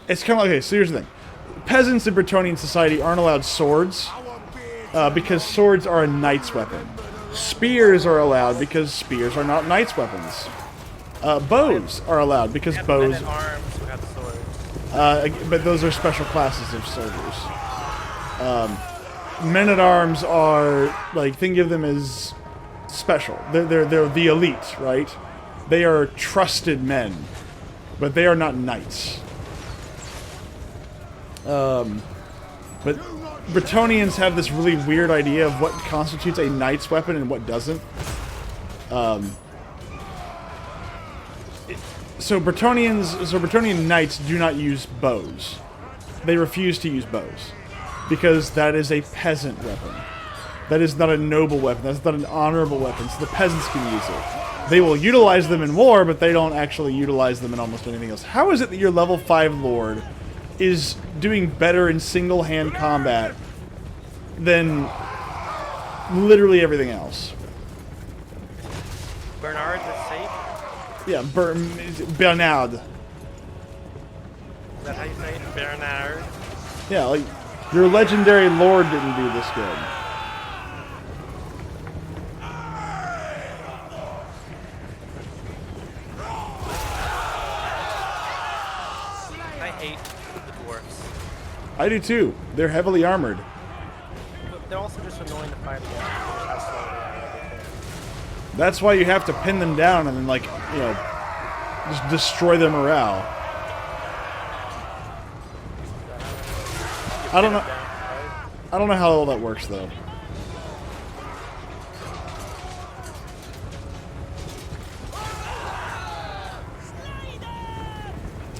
of like... Okay, so here's the thing. Peasants in Bretonnian society aren't allowed swords. Because swords are a knight's weapon. Spears are allowed because spears are not knight's weapons. Bows are allowed because bows... Men at arms who have swords. but those are special classes of soldiers. Men-at-arms are, like, think of them as special. They're the elite, right? They are trusted men, but they are not knights. But Bretonnians have this really weird idea of what constitutes a knight's weapon and what doesn't. So Bretonnian knights do not use bows. They refuse to use bows because that is a peasant weapon. That is not a noble weapon. That's not an honorable weapon. So the peasants can use it. They will utilize them in war, but they don't actually utilize them in almost anything else. How is it that your level 5 lord is doing better in single-hand combat than literally everything else? Bernard is safe? Yeah, Bernard. Is that how you say it? Bernard? Yeah, like, Your legendary lord didn't do this good. I hate the dwarves. I do too. They're heavily armored. But they're also just annoying to fight against because how slow they are and everything. That's why you have to pin them down and then, like, you know, just destroy their morale. I don't know. I don't know how all that works though.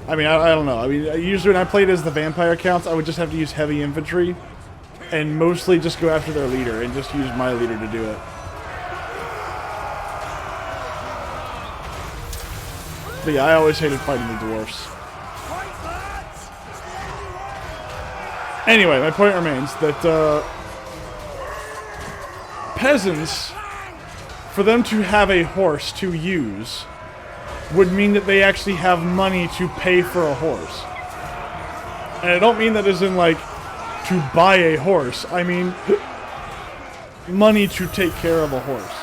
I mean, I don't know. I mean, usually when I played as the vampire counts, I would just have to use heavy infantry and mostly just go after their leader and just use my leader to do it. But yeah, I always hated fighting the dwarfs. Anyway, my point remains that peasants, for them to have a horse to use, would mean that they actually have money to pay for a horse. And I don't mean that as in, like, to buy a horse. I mean money to take care of a horse.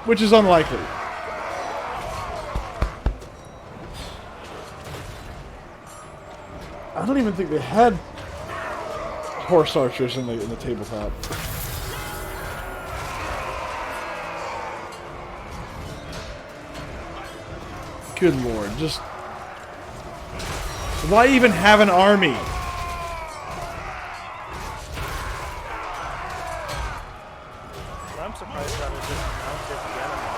Which is unlikely. I don't even think they had horse archers in the tabletop. Good lord, just... why even have an army? I'm surprised that it just mounted the enemy.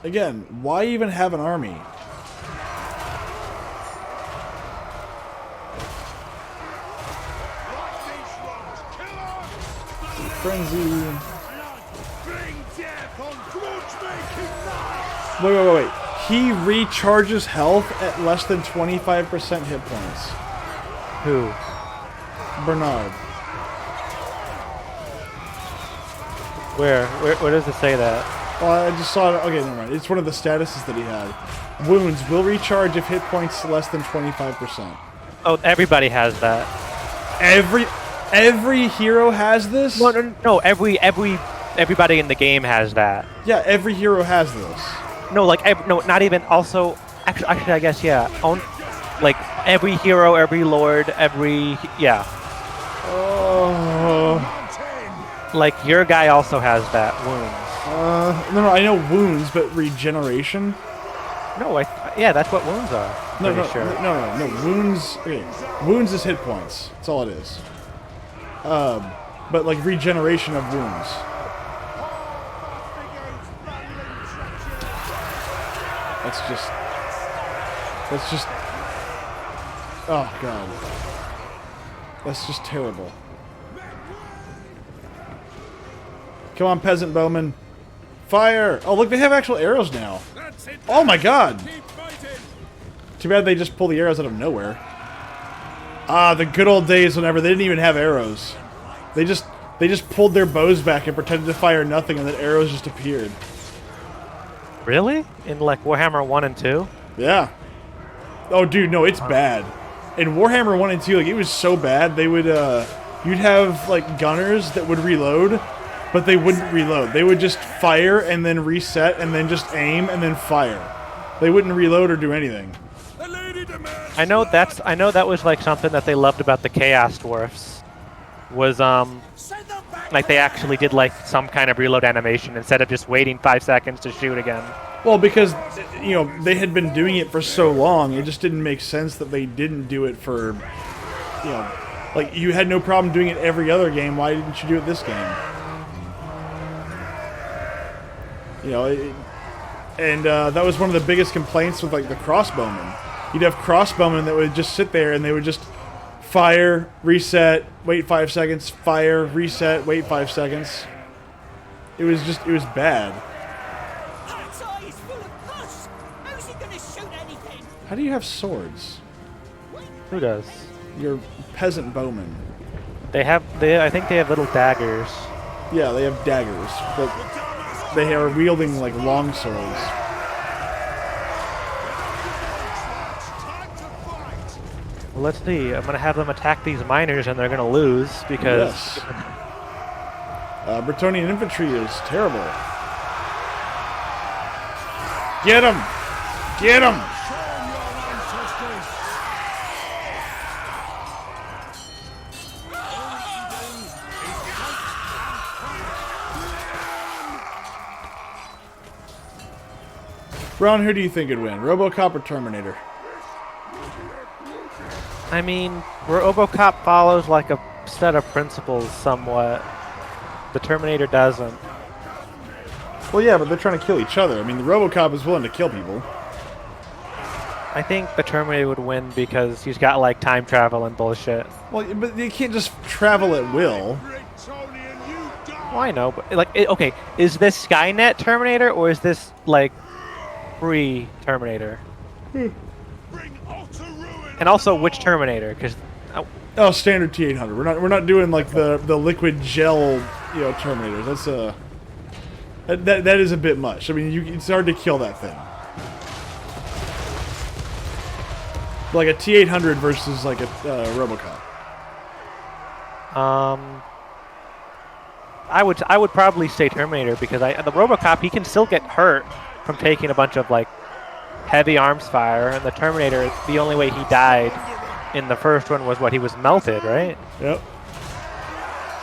Again, why even have an army? Frenzy. Wait. He recharges health at less than 25% hit points. Who? Bernard. Where does it say that? I just saw it. Okay, never mind. It's one of the statuses that he had. Wounds will recharge if hit points less than 25%. Oh, everybody has that. Every hero has this? No. Everybody in the game has that. Yeah, every hero has this. No, like no, not even. Also, actually, I guess yeah. Like every hero, every lord, yeah. Like your guy also has that wounds. No, I know wounds, but regeneration. No, yeah, that's what wounds are. No, Sure. no. Wounds. Okay. Wounds is hit points. That's all it is. But like regeneration of wounds. That's just. Oh god. That's just terrible. Come on, peasant bowmen. Fire! Oh, look, they have actual arrows now. Oh my god! Too bad they just pull the arrows out of nowhere. Ah, the good old days whenever they didn't even have arrows. They just pulled their bows back and pretended to fire nothing, and then arrows just appeared. Really? In like Warhammer 1 and 2? Yeah. Oh, dude, no, it's bad. In Warhammer 1 and 2, like, it was so bad, they would, you'd have, like, gunners that would reload, but they wouldn't reload. They would just fire and then reset and then just aim and then fire. They wouldn't reload or do anything. I know that was like something that they loved about the Chaos Dwarfs. Was like they actually did like some kind of reload animation instead of just waiting 5 seconds to shoot again. Well, because, you know, they had been doing it for so long, it just didn't make sense that they didn't do it for, you know, like, you had no problem doing it every other game, why didn't you do it this game? You know, that was one of the biggest complaints with, like, the crossbowmen. You'd have crossbowmen that would just sit there and they would just fire, reset, wait 5 seconds, fire, reset, wait 5 seconds. It was bad. How do you have swords? Who does? Your peasant bowmen. I think they have little daggers. Yeah, they have daggers, but they are wielding like long swords. Well, let's see. I'm gonna have them attack these miners, and they're gonna lose because. Yes. Bretonnian infantry is terrible. Get him! Get him! Ron, who do you think would win, RoboCop or Terminator? I mean, RoboCop follows like a set of principles somewhat. The Terminator doesn't. Well, yeah, but they're trying to kill each other. I mean, the RoboCop is willing to kill people. I think the Terminator would win because he's got like time travel and bullshit. Well, but you can't just travel at will. Well, I know, but like, okay, is this Skynet Terminator or is this like pre-Terminator? And also, which Terminator? Because oh, standard T-800. We're not doing like the liquid gel, Terminators. That's that is a bit much. I mean, it's hard to kill that thing. Like a T-800 versus like a RoboCop. I would probably say Terminator because the RoboCop, he can still get hurt from taking a bunch of like heavy arms fire, and the Terminator, the only way he died in the first one was he was melted, right? Yep.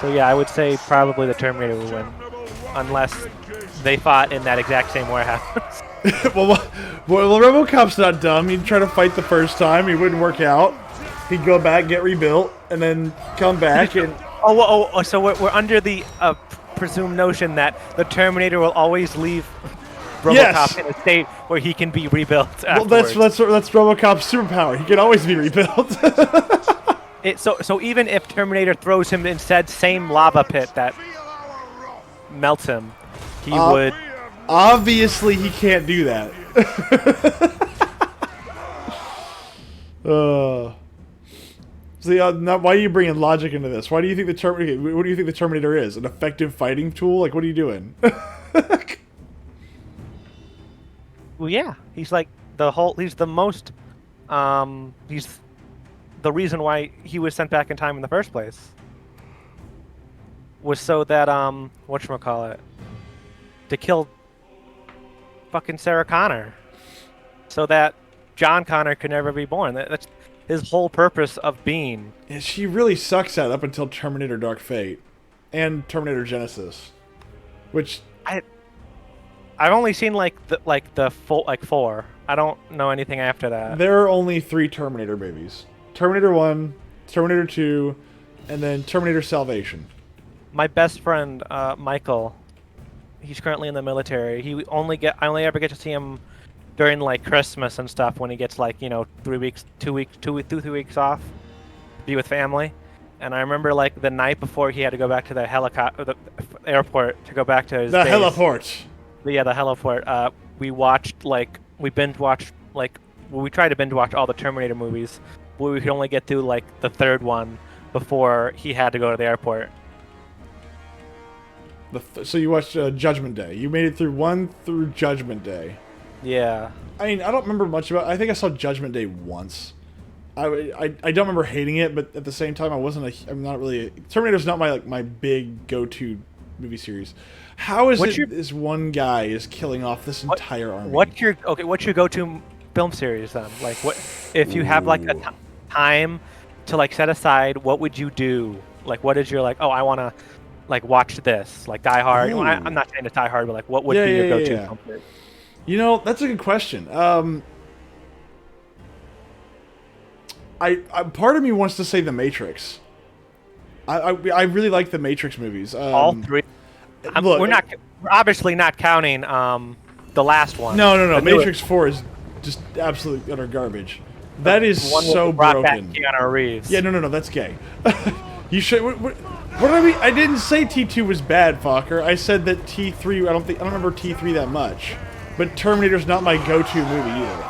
So yeah, I would say probably the Terminator would win, unless they fought in that exact same warehouse. well, RoboCop's not dumb. He'd try to fight the first time. He wouldn't work out. He'd go back, get rebuilt, and then come back and... So we're under the presumed notion that the Terminator will always leave RoboCop in a state where he can be rebuilt afterwards. Well, that's RoboCop's superpower. He can always be rebuilt. So even if Terminator throws him in said same lava pit that melts him, he would... Obviously, he can't do that. Now, why are you bringing logic into this? Why do you think the Terminator? What do you think the Terminator is? An effective fighting tool? Like, what are you doing? Well, yeah, he's like he's the most. He's the reason why he was sent back in time in the first place. Was so that whatchamacallit, to kill fucking Sarah Connor, so that John Connor could never be born. That's his whole purpose of being. Yeah, she really sucks at up until Terminator Dark Fate and Terminator Genesis, which I've only seen the full 4. I don't know anything after that. There are only 3 Terminator babies: Terminator 1, Terminator 2, and then Terminator Salvation. My best friend Michael, he's currently in the military. I only ever get to see him during like Christmas and stuff when he gets like 3 weeks, 2 weeks off, be with family. And I remember like the night before he had to go back to the airport to go back to his base. Heliport. Yeah, the heliport. We tried to binge watch all the Terminator movies, but we could only get through like the 3rd one before he had to go to the airport. So you watched Judgment Day. You made it through 1 through Judgment Day. Yeah. I mean, I don't remember much about it. I think I saw Judgment Day once. I don't remember hating it, but at the same time, I'm not really... Terminator's not my big go-to movie series. How is this one guy is killing off this entire army? What's your go-to film series then? Like, what if you have like a time to like set aside? What would you do? Like, what is your like? Oh, I want to like watch this, like Die Hard. Well, I'm not saying to Die Hard, but like, what would be your go-to film series? That's a good question. I part of me wants to say The Matrix. I really like the Matrix movies. All 3. We're obviously not counting the last one. No. Matrix 4 is just absolute utter garbage. That is so broken. Back Keanu Reeves. Yeah, no, that's gay. You should. What did I mean? I didn't say T2 was bad, fucker. I said that T3. I don't remember T3 that much. But Terminator's not my go-to movie either.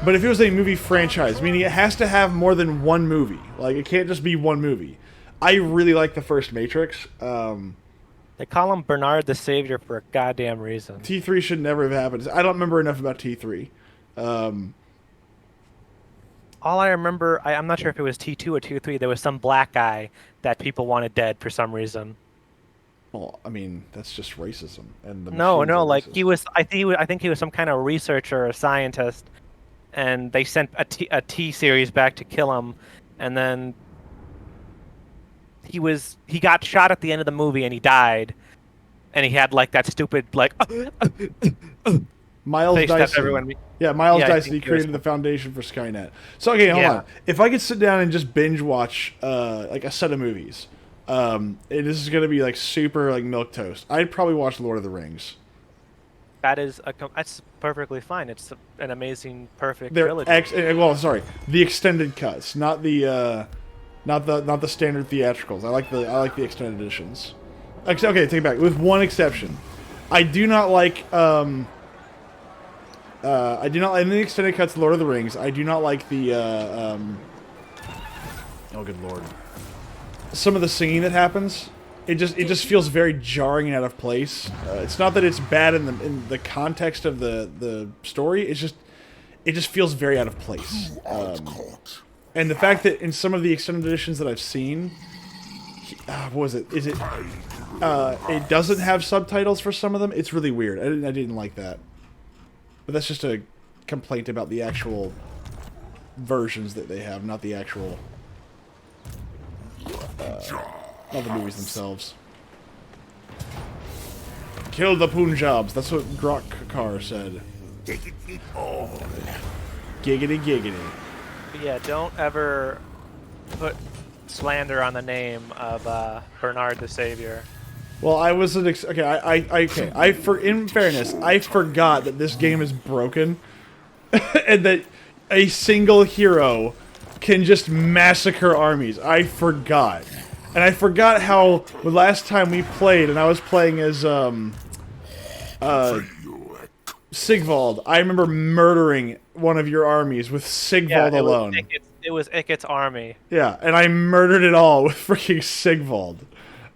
But if it was a movie franchise, meaning it has to have more than one movie, like it can't just be one movie. I really like the first Matrix. They call him Bernard the Savior for a goddamn reason. T3 should never have happened. I don't remember enough about T3. all I remember, I'm not sure if it was T2 or T3. There was some black guy that people wanted dead for some reason. Well, I mean, that's just racism, and the No, machines no, are like racist. he was. I think he was some kind of researcher or scientist, and they sent a T series back to kill him, and then he got shot at the end of the movie and he died, and he had like that stupid like Miles face that Dyson. everyone. Yeah, Miles Yeah, I Dyson. think He he was. created the foundation for Skynet. So okay, hold Yeah, on. If I could sit down and just binge watch like a set of movies, and this is gonna be like super like milk toast, I'd probably watch Lord of the Rings. that's perfectly fine. It's an amazing, perfect They're trilogy. well, sorry, the extended cuts, not the standard theatricals. I like the extended editions. Okay, take it back. With one exception, I do not like I do not in the extended cuts of Lord of the Rings. I do not like the oh good lord, some of the singing that happens. It just feels very jarring and out of place. It's not that it's bad in the context of the story. It just feels very out of place. And the fact that in some of the extended editions that I've seen, what was it? Is it? It doesn't have subtitles for some of them. It's really weird. I didn't like that. But that's just a complaint about the actual versions that they have, not the actual, not the movies themselves. Kill the Punjabs. That's what Grok said. Giggity giggity. But yeah, don't ever put slander on the name of Bernard the Savior. Well, I wasn't in fairness, I forgot that this game is broken, and that a single hero can just massacre armies. I forgot, and I forgot how the last time we played, and I was playing as Sigvald. I remember murdering one of your armies with Sigvald alone. It was Ickett's army. Yeah, and I murdered it all with freaking Sigvald.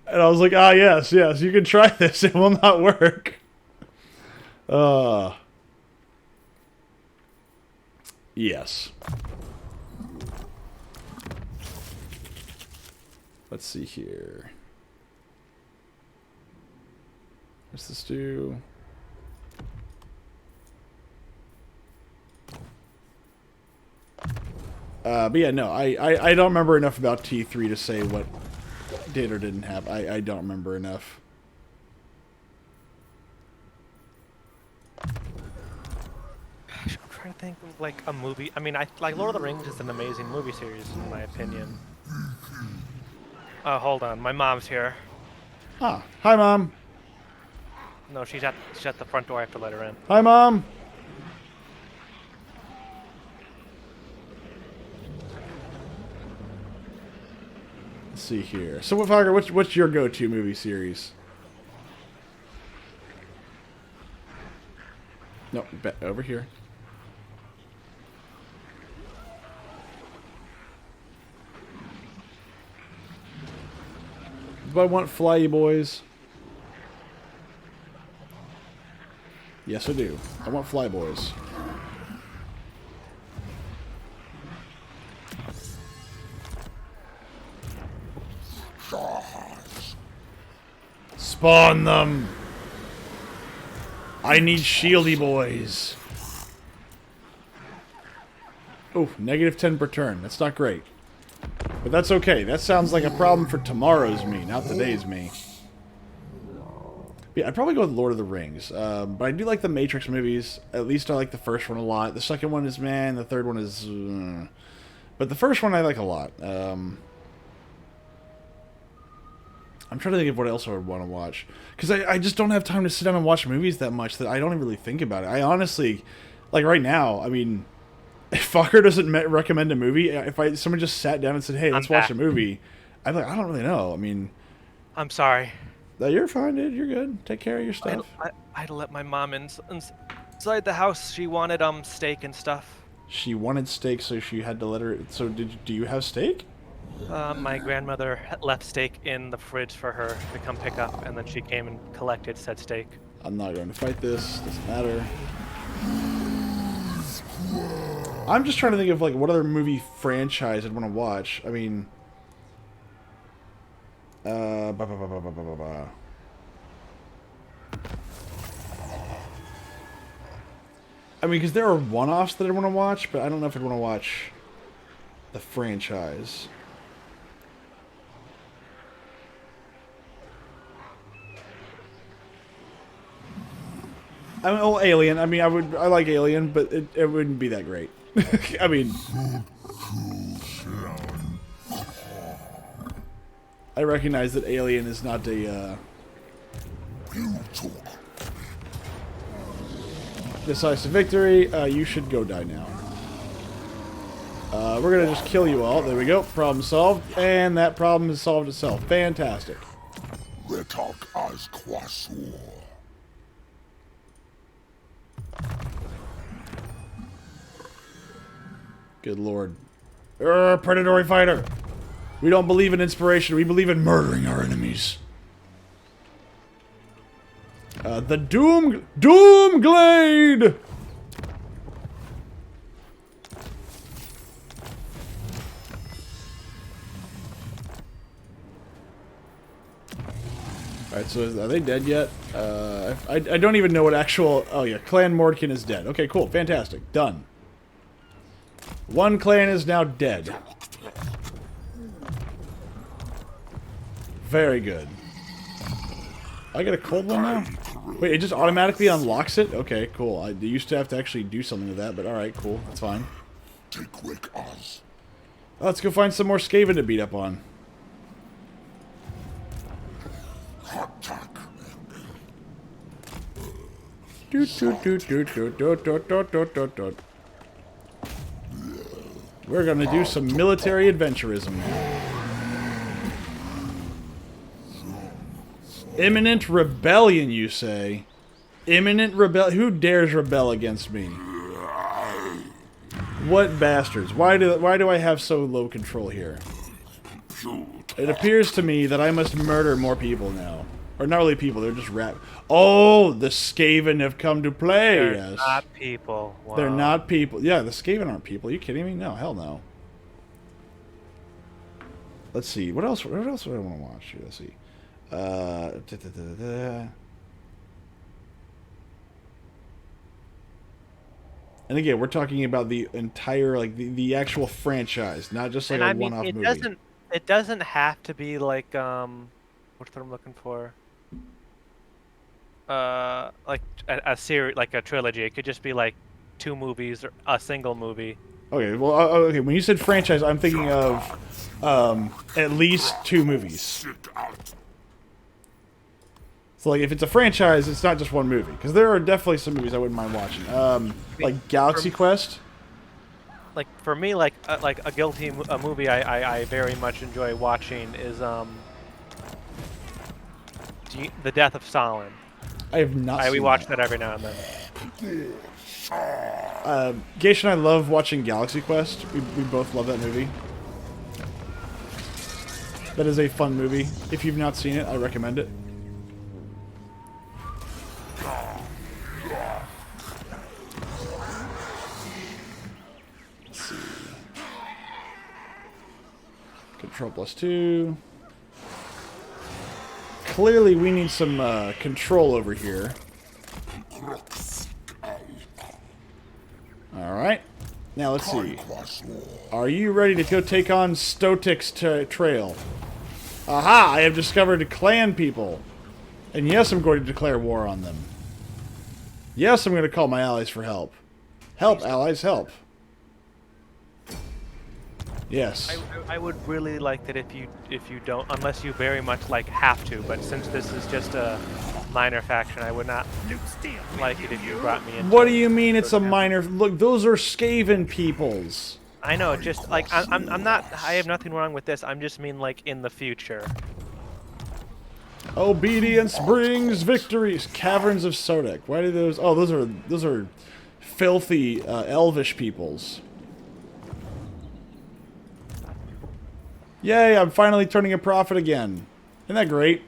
And I was like, ah, yes, you can try this. It will not work. Yes. Let's see here. What's this do? But yeah, no, I don't remember enough about T3 to say what did or didn't have. I don't remember enough. I'm trying to think of like a movie. I mean, like Lord of the Rings is an amazing movie series in my opinion. Oh, hold on, my mom's here. Ah, hi mom. No, she's at the front door. I have to let her in. Hi mom. Let's see here. So, Fogger, what's your go-to movie series? No, over here. Do I want Fly Boys? Yes, I do. I want Fly Boys. Spawn them! I need shieldy boys. Oh, -10 per turn. That's not great. But that's okay. That sounds like a problem for tomorrow's me, not today's me. Yeah, I'd probably go with Lord of the Rings. But I do like the Matrix movies. At least I like the first one a lot. The second one is man. The third one is... But the first one I like a lot. I'm trying to think of what else I would want to watch. Because I just don't have time to sit down and watch movies that much that I don't even really think about it. I honestly... Like, right now, I mean... If Fokker doesn't recommend a movie, if someone just sat down and said, hey, let's watch a movie, I'd be like, I don't really know. I mean... I'm sorry. No, you're fine, dude. You're good. Take care of your stuff. I had to let my mom inside the house. She wanted steak and stuff. She wanted steak, so she had to let her... So do you have steak? My grandmother left steak in the fridge for her to come pick up, and then she came and collected said steak. I'm not going to fight this. Doesn't matter. I'm just trying to think of like what other movie franchise I'd want to watch. I mean, ba, ba, ba, ba, ba, ba, ba, ba. I mean, because there are one-offs that I want to watch, but I don't know if I'd want to watch the franchise. I mean, oh, Alien. I mean, I like Alien, but it wouldn't be that great. I mean, I recognize that Alien is not a decisive victory. You should go die now. We're gonna just kill you all. There we go. Problem solved, and that problem has solved itself. Fantastic. Good lord. Predatory fighter. We don't believe in inspiration. We believe in murdering our enemies. The Doomglade! Alright, so are they dead yet? I don't even know what actual... Oh yeah, Clan Mordkin is dead. Okay, cool. Fantastic. Done. One clan is now dead. Very good. I get a cold one now? Wait, it just automatically unlocks it? Okay, cool. I used to have to actually do something with that, but alright, cool. That's fine. Let's go find some more Skaven to beat up on. We're gonna do some military adventurism. Imminent rebellion, you say? Imminent rebel? Who dares rebel against me? What bastards? Why do I have so low control here? It appears to me that I must murder more people now. Or not really people, they're just Oh, the Skaven have come to play, They're yes. not people. Wow. They're not people. Yeah, the Skaven aren't people. Are you kidding me? No, hell no. Let's see. What else would I want to watch? Here, let's see. And again, we're talking about the entire, like, the actual franchise, not just like a one-off movie. It doesn't have to be like, what's what I'm looking for? Like a series, like a trilogy. It could just be like 2 movies or a single movie. Okay, well, okay. When you said franchise, I'm thinking of at least 2 movies. So, like, if it's a franchise, it's not just one movie, because there are definitely some movies I wouldn't mind watching. Like Galaxy Quest. Like for me, like a guilty movie I very much enjoy watching is The Death of Stalin. I have not seen We watch that every now and then. Geish and I love watching Galaxy Quest. We both love that movie. That is a fun movie. If you've not seen it, I recommend it. Let's see. Control +2. Clearly, we need some control over here. Alright. Now, let's see. Are you ready to go take on Stotic's trail? Aha! I have discovered clan people. And yes, I'm going to declare war on them. Yes, I'm going to call my allies for help. Help, allies, help. Yes. I would really like that if you don't, unless you very much like have to. But since this is just a minor faction, I would not like it if you brought me in. What do you mean it's a minor? Look, those are Skaven peoples. I know, just like I'm not. I have nothing wrong with this. I'm just mean like in the future. Obedience brings victories. Caverns of Sodek. Why do those? Oh, those are filthy elvish peoples. Yay! I'm finally turning a profit again. Isn't that great?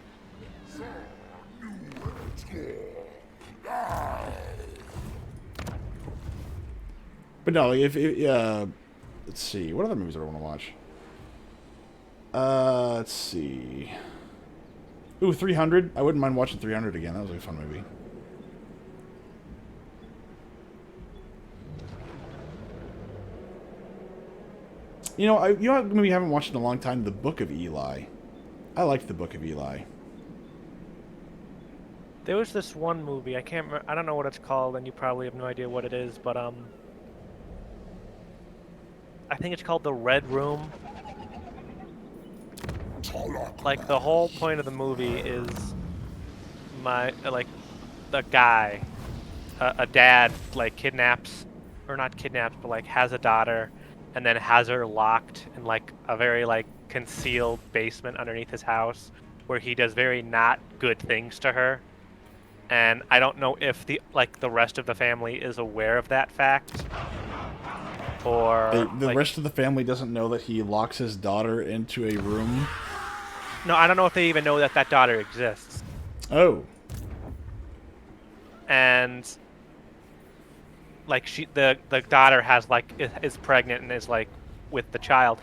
But no, let's see, what other movies do I want to watch? Let's see. Ooh, 300. I wouldn't mind watching 300 again. That was a fun movie. You know, what movie I haven't watched in a long time? The Book of Eli. I liked The Book of Eli. There was this one movie, I can't remember, I don't know what it's called, and you probably have no idea what it is, but I think it's called The Red Room. Like, the whole point of the movie is the guy, a dad, like, kidnaps, or not kidnaps, but, like, has a daughter, and then has her locked in, like, a very, like, concealed basement underneath his house, where he does very not good things to her. And I don't know if the rest of the family is aware of that fact, or the rest of the family doesn't know that he locks his daughter into a room. No, I don't know if they even know that that daughter exists. Oh. And like the daughter has is pregnant and is like with the child.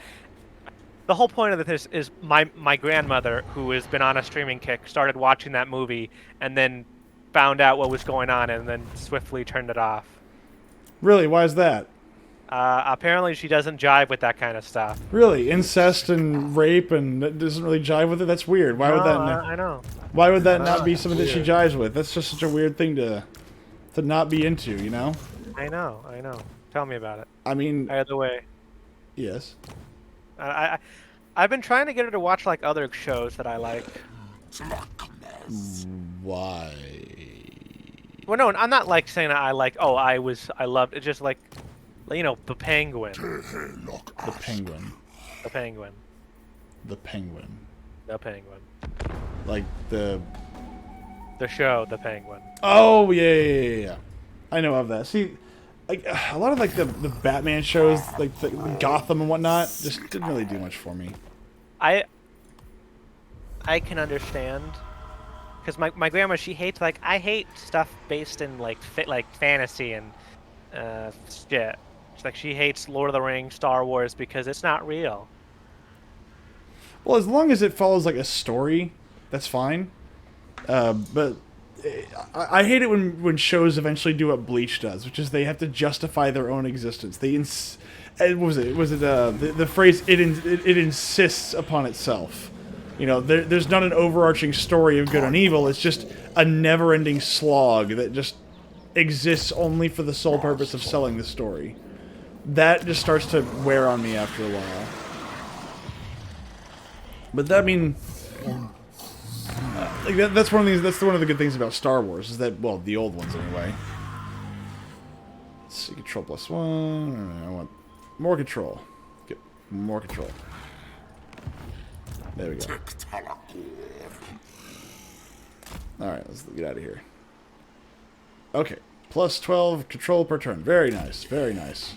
The whole point of this is my grandmother, who has been on a streaming kick, started watching that movie and then found out what was going on and then swiftly turned it off. Really? Why is that? Apparently she doesn't jive with that kind of stuff. Really? Incest and rape and that doesn't really jive with it? That's weird. Why would that I know. Why would that not be something that she jives with? That's just such a weird thing to not be into, you know? I know. Tell me about it. I mean, Either way. yes. I've been trying to get her to watch like other shows that I like. Why? Well, no, I'm not like saying I like. Oh, I loved it. Just like, you know, the Penguin. The Penguin. The Penguin. The Penguin. The Penguin. Like the show, The Penguin. Oh yeah. I know of that. See, like a lot of like the Batman shows, like the Gotham and whatnot, just didn't really do much for me. I can understand, because my grandma, she hates I hate stuff based in like fantasy and shit. It's like she hates Lord of the Rings, Star Wars, because it's not real. Well, as long as it follows like a story, that's fine. But I hate it when shows eventually do what Bleach does, which is they have to justify their own existence. What was it? Was it the phrase it insists upon itself? You know, there's not an overarching story of good and evil. It's just a never-ending slog that just exists only for the sole purpose of selling the story. That just starts to wear on me after a while. But that, I mean, that's one of the good things about Star Wars is that, well, the old ones anyway. Let's see, Control +1. I want more control. Get more control. There we go. Alright, let's get out of here. Okay. +12 control per turn. Very nice. Very nice.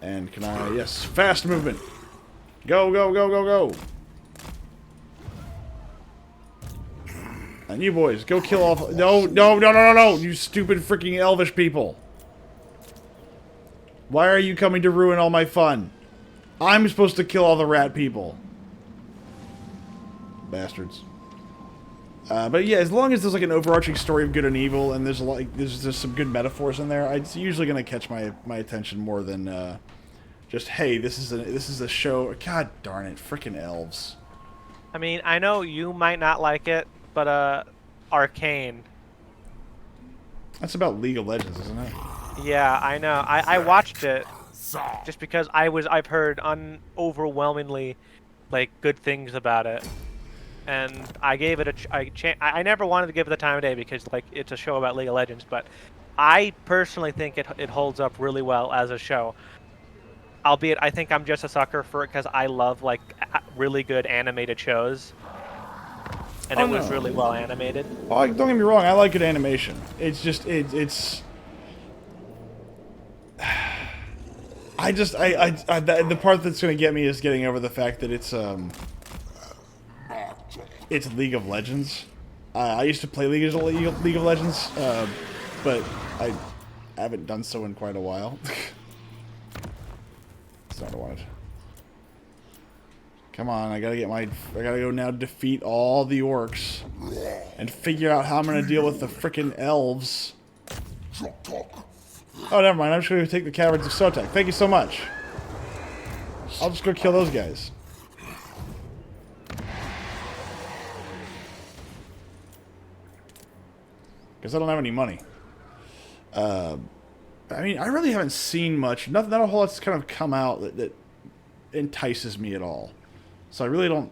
And can I... Yes. Fast movement. Go, go, go, go, go. And you boys, go kill off... No, no, no, no, no, no. You stupid freaking elvish people. Why are you coming to ruin all my fun? I'm supposed to kill all the rat people. Bastards. But yeah, as long as there's like an overarching story of good and evil, and there's some good metaphors in there, it's usually gonna catch my attention more than just, hey, this is a show. God darn it, freaking elves. I mean, I know you might not like it, but Arcane. That's about League of Legends, isn't it? Yeah, I know. I watched it just because I've heard overwhelmingly like good things about it, and I gave it I never wanted to give it the time of day because like it's a show about League of Legends, but I personally think it holds up really well as a show. Albeit, I think I'm just a sucker for it because I love like really good animated shows, and it was really well animated. Well, don't get me wrong, I like good animation. It's just it's. The part that's going to get me is getting over the fact that it's League of Legends. I used to play League of Legends, but I haven't done so in quite a while. That's not what I wanted. Come on, I gotta go now defeat all the orcs. And figure out how I'm gonna deal with the frickin' elves. Oh, never mind, I'm just gonna take the caverns of Sotek. Thank you so much. I'll just go kill those guys. Because I don't have any money. I mean, I really haven't seen much. Not a whole lot's kind of come out that entices me at all. So I really don't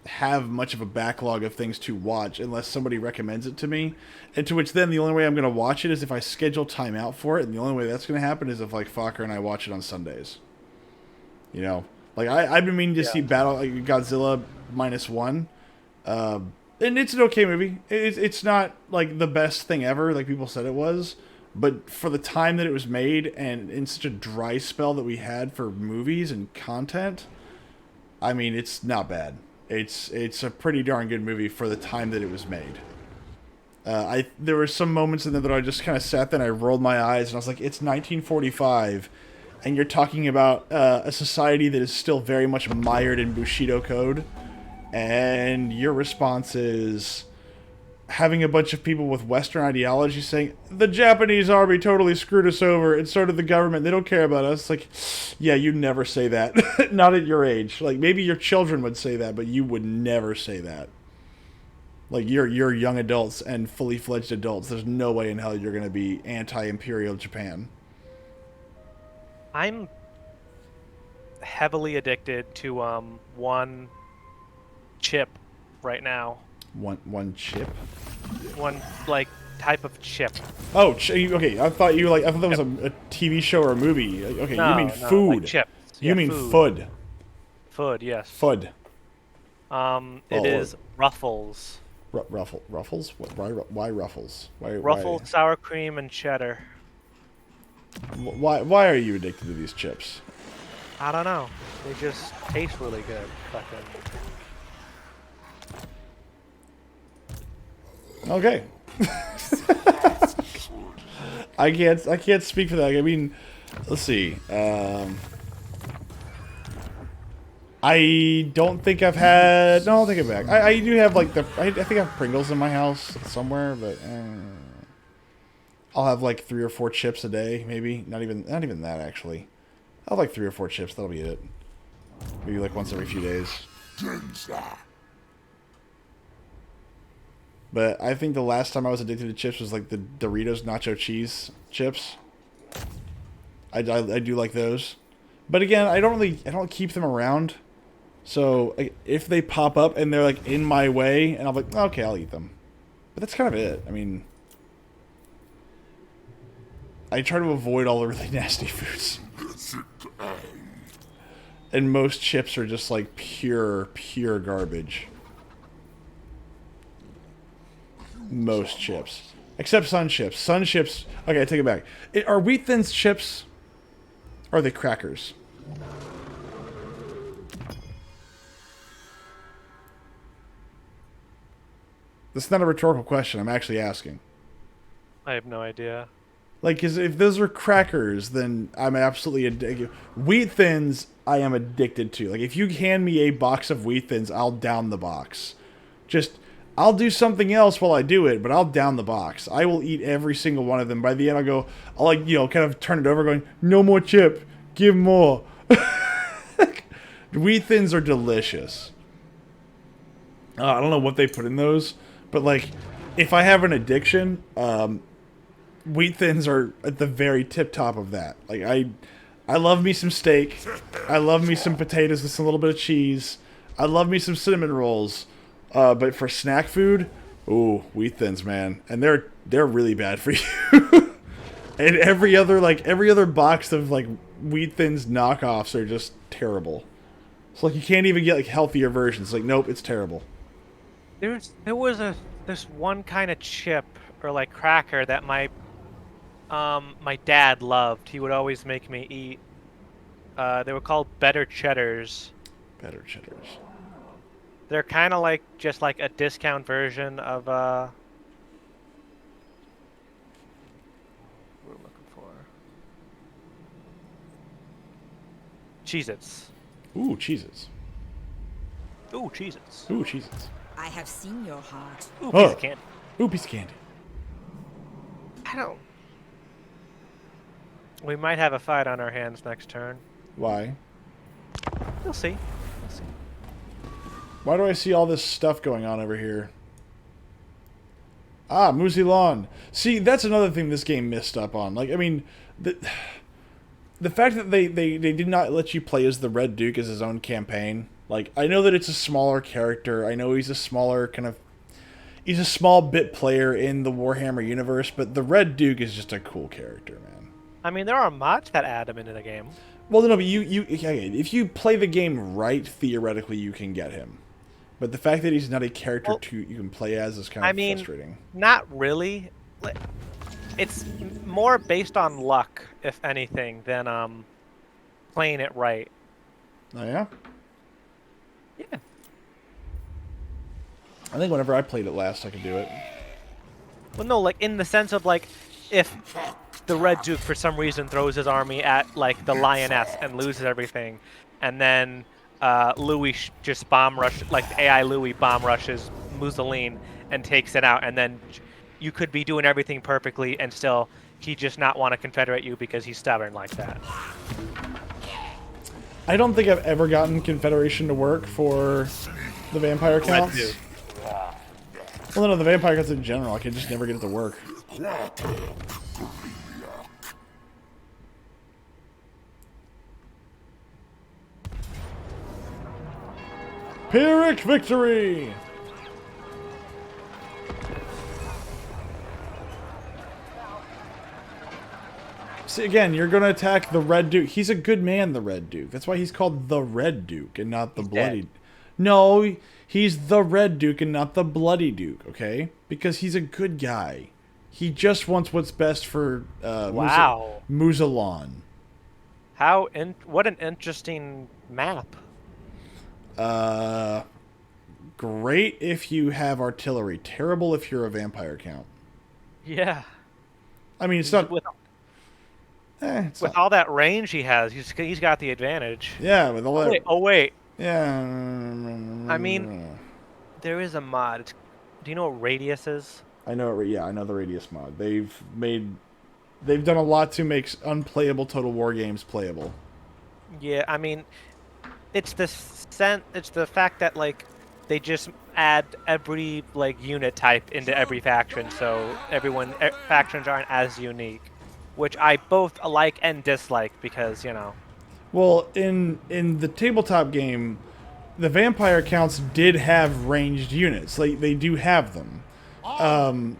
have much of a backlog of things to watch unless somebody recommends it to me. And to which then the only way I'm going to watch it is if I schedule time out for it. And the only way that's going to happen is if, like, Fokker and I watch it on Sundays. You know? Like, I've been meaning to see Godzilla -1. And it's an okay movie. It's not, like, the best thing ever, like people said it was. But for the time that it was made, and in such a dry spell that we had for movies and content, I mean, it's not bad. It's a pretty darn good movie for the time that it was made. There were some moments in there that I just kind of sat there and I rolled my eyes, and I was like, it's 1945, and you're talking about a society that is still very much mired in Bushido code, and your response is having a bunch of people with Western ideology saying, the Japanese army totally screwed us over, and so did the government. They don't care about us. Like, yeah, you'd never say that. Not at your age. Like, maybe your children would say that, but you would never say that. Like, you're young adults and fully fledged adults. There's no way in hell you're going to be anti-imperial Japan. I'm heavily addicted to one chip right now. One chip? One, like, type of chip. Oh, okay. I thought that was a TV show or a movie. Okay, no, you mean no, food. like chips. You Yeah, mean food. FUD. FUD, yes. FUD. It is Ruffles. Ruffles? Why Ruffles? Ruffles, sour cream, and cheddar. Why are you addicted to these chips? I don't know. They just taste really good. Fucking. Okay. I can't speak for that. I mean, let's see. I don't think I've had. No, I'll take it back. I do have like I think I have Pringles in my house somewhere, but I'll have like 3 or 4 chips a day, maybe. Not even that actually. I'll have like 3 or 4 chips. That'll be it. Maybe like once every few days. But I think the last time I was addicted to chips was like the Doritos nacho cheese chips. I do like those. But again, I don't keep them around. So if they pop up and they're like in my way, and I'm like, okay, I'll eat them. But that's kind of it. I mean, I try to avoid all the really nasty foods. And most chips are just like pure garbage. Most chips. Except Sun Chips. Sun Chips... Okay, I take it back. Are Wheat Thins chips? Or are they crackers? That's not a rhetorical question. I'm actually asking. I have no idea. Like, 'cause if those are crackers, then I'm absolutely addicted. Wheat Thins, I am addicted to. Like, if you hand me a box of Wheat Thins, I'll down the box. Just... I'll do something else while I do it, but I'll down the box. I will eat every single one of them. By the end, I'll like, you know, kind of turn it over going, no more chip. Give more. Wheat Thins are delicious. I don't know what they put in those, but, like, if I have an addiction, Wheat Thins are at the very tip-top of that. Like, I love me some steak. I love me some potatoes with a little bit of cheese. I love me some cinnamon rolls. But for snack food, ooh, Wheat Thins, man, and they're really bad for you. And every other box of like Wheat Thins knockoffs are just terrible. So like you can't even get like healthier versions. Like nope, it's terrible. There was this one kind of chip or like cracker that my dad loved. He would always make me eat. They were called Better Cheddars. Better Cheddars. They're kind of like just like a discount version of what we're looking Cheez-Its. Ooh, Cheez-Its. Ooh, Cheez-Its. Ooh, Cheez-Its. I have seen your heart. Ooh, piece of candy. Ooh, piece of candy. I don't... We might have a fight on our hands next turn. Why? We'll see. We'll see. Why do I see all this stuff going on over here? Ah, Muzi Lawn. See, that's another thing this game missed up on. Like, I mean, the fact that they did not let you play as the Red Duke as his own campaign. Like, I know that it's a smaller character. I know he's a smaller kind of... He's a small bit player in the Warhammer universe, but the Red Duke is just a cool character, man. I mean, there are mods that add him into the game. Well, no, but if you play the game right, theoretically you can get him. But the fact that he's not a character you can play as is kind of frustrating. Not really. It's more based on luck, if anything, than playing it right. Oh, yeah? Yeah. I think whenever I played it last, I could do it. Well, no, like, in the sense of, like, if the Red Duke, for some reason, throws his army at, like, the Lioness and loses everything, and then Louis just bomb rush, like, the AI Louis bomb rushes Mussolini and takes it out, and then you could be doing everything perfectly and still he just not want to confederate you because he's stubborn like that. I don't think I've ever gotten Confederation to work for the vampire counts. Red Duke. Well, no, the vampire counts in general. I can just never get it to work. Pyrrhic victory! See, again, you're going to attack the Red Duke. He's a good man, the Red Duke. That's why he's called the Red Duke and not the Bloody... Dead. No, he's the Red Duke and not the Bloody Duke, okay? Because he's a good guy. He just wants what's best for Wow. Muzalan. What an interesting map. Great if you have artillery. Terrible if you're a vampire count. Yeah. I mean, it's not... With it's not, all that range he has, he's got the advantage. yeah, with all that... Oh, wait. Yeah. I mean, there is a mod. Do you know what Radius is? I know it. Yeah, I know the Radius mod. They've done a lot to make unplayable Total War games playable. Yeah, I mean, it's the fact that like they just add every like unit type into every faction, so factions aren't as unique, which I both like and dislike because, you know. Well, in the tabletop game, the vampire counts did have ranged units. Like they do have them,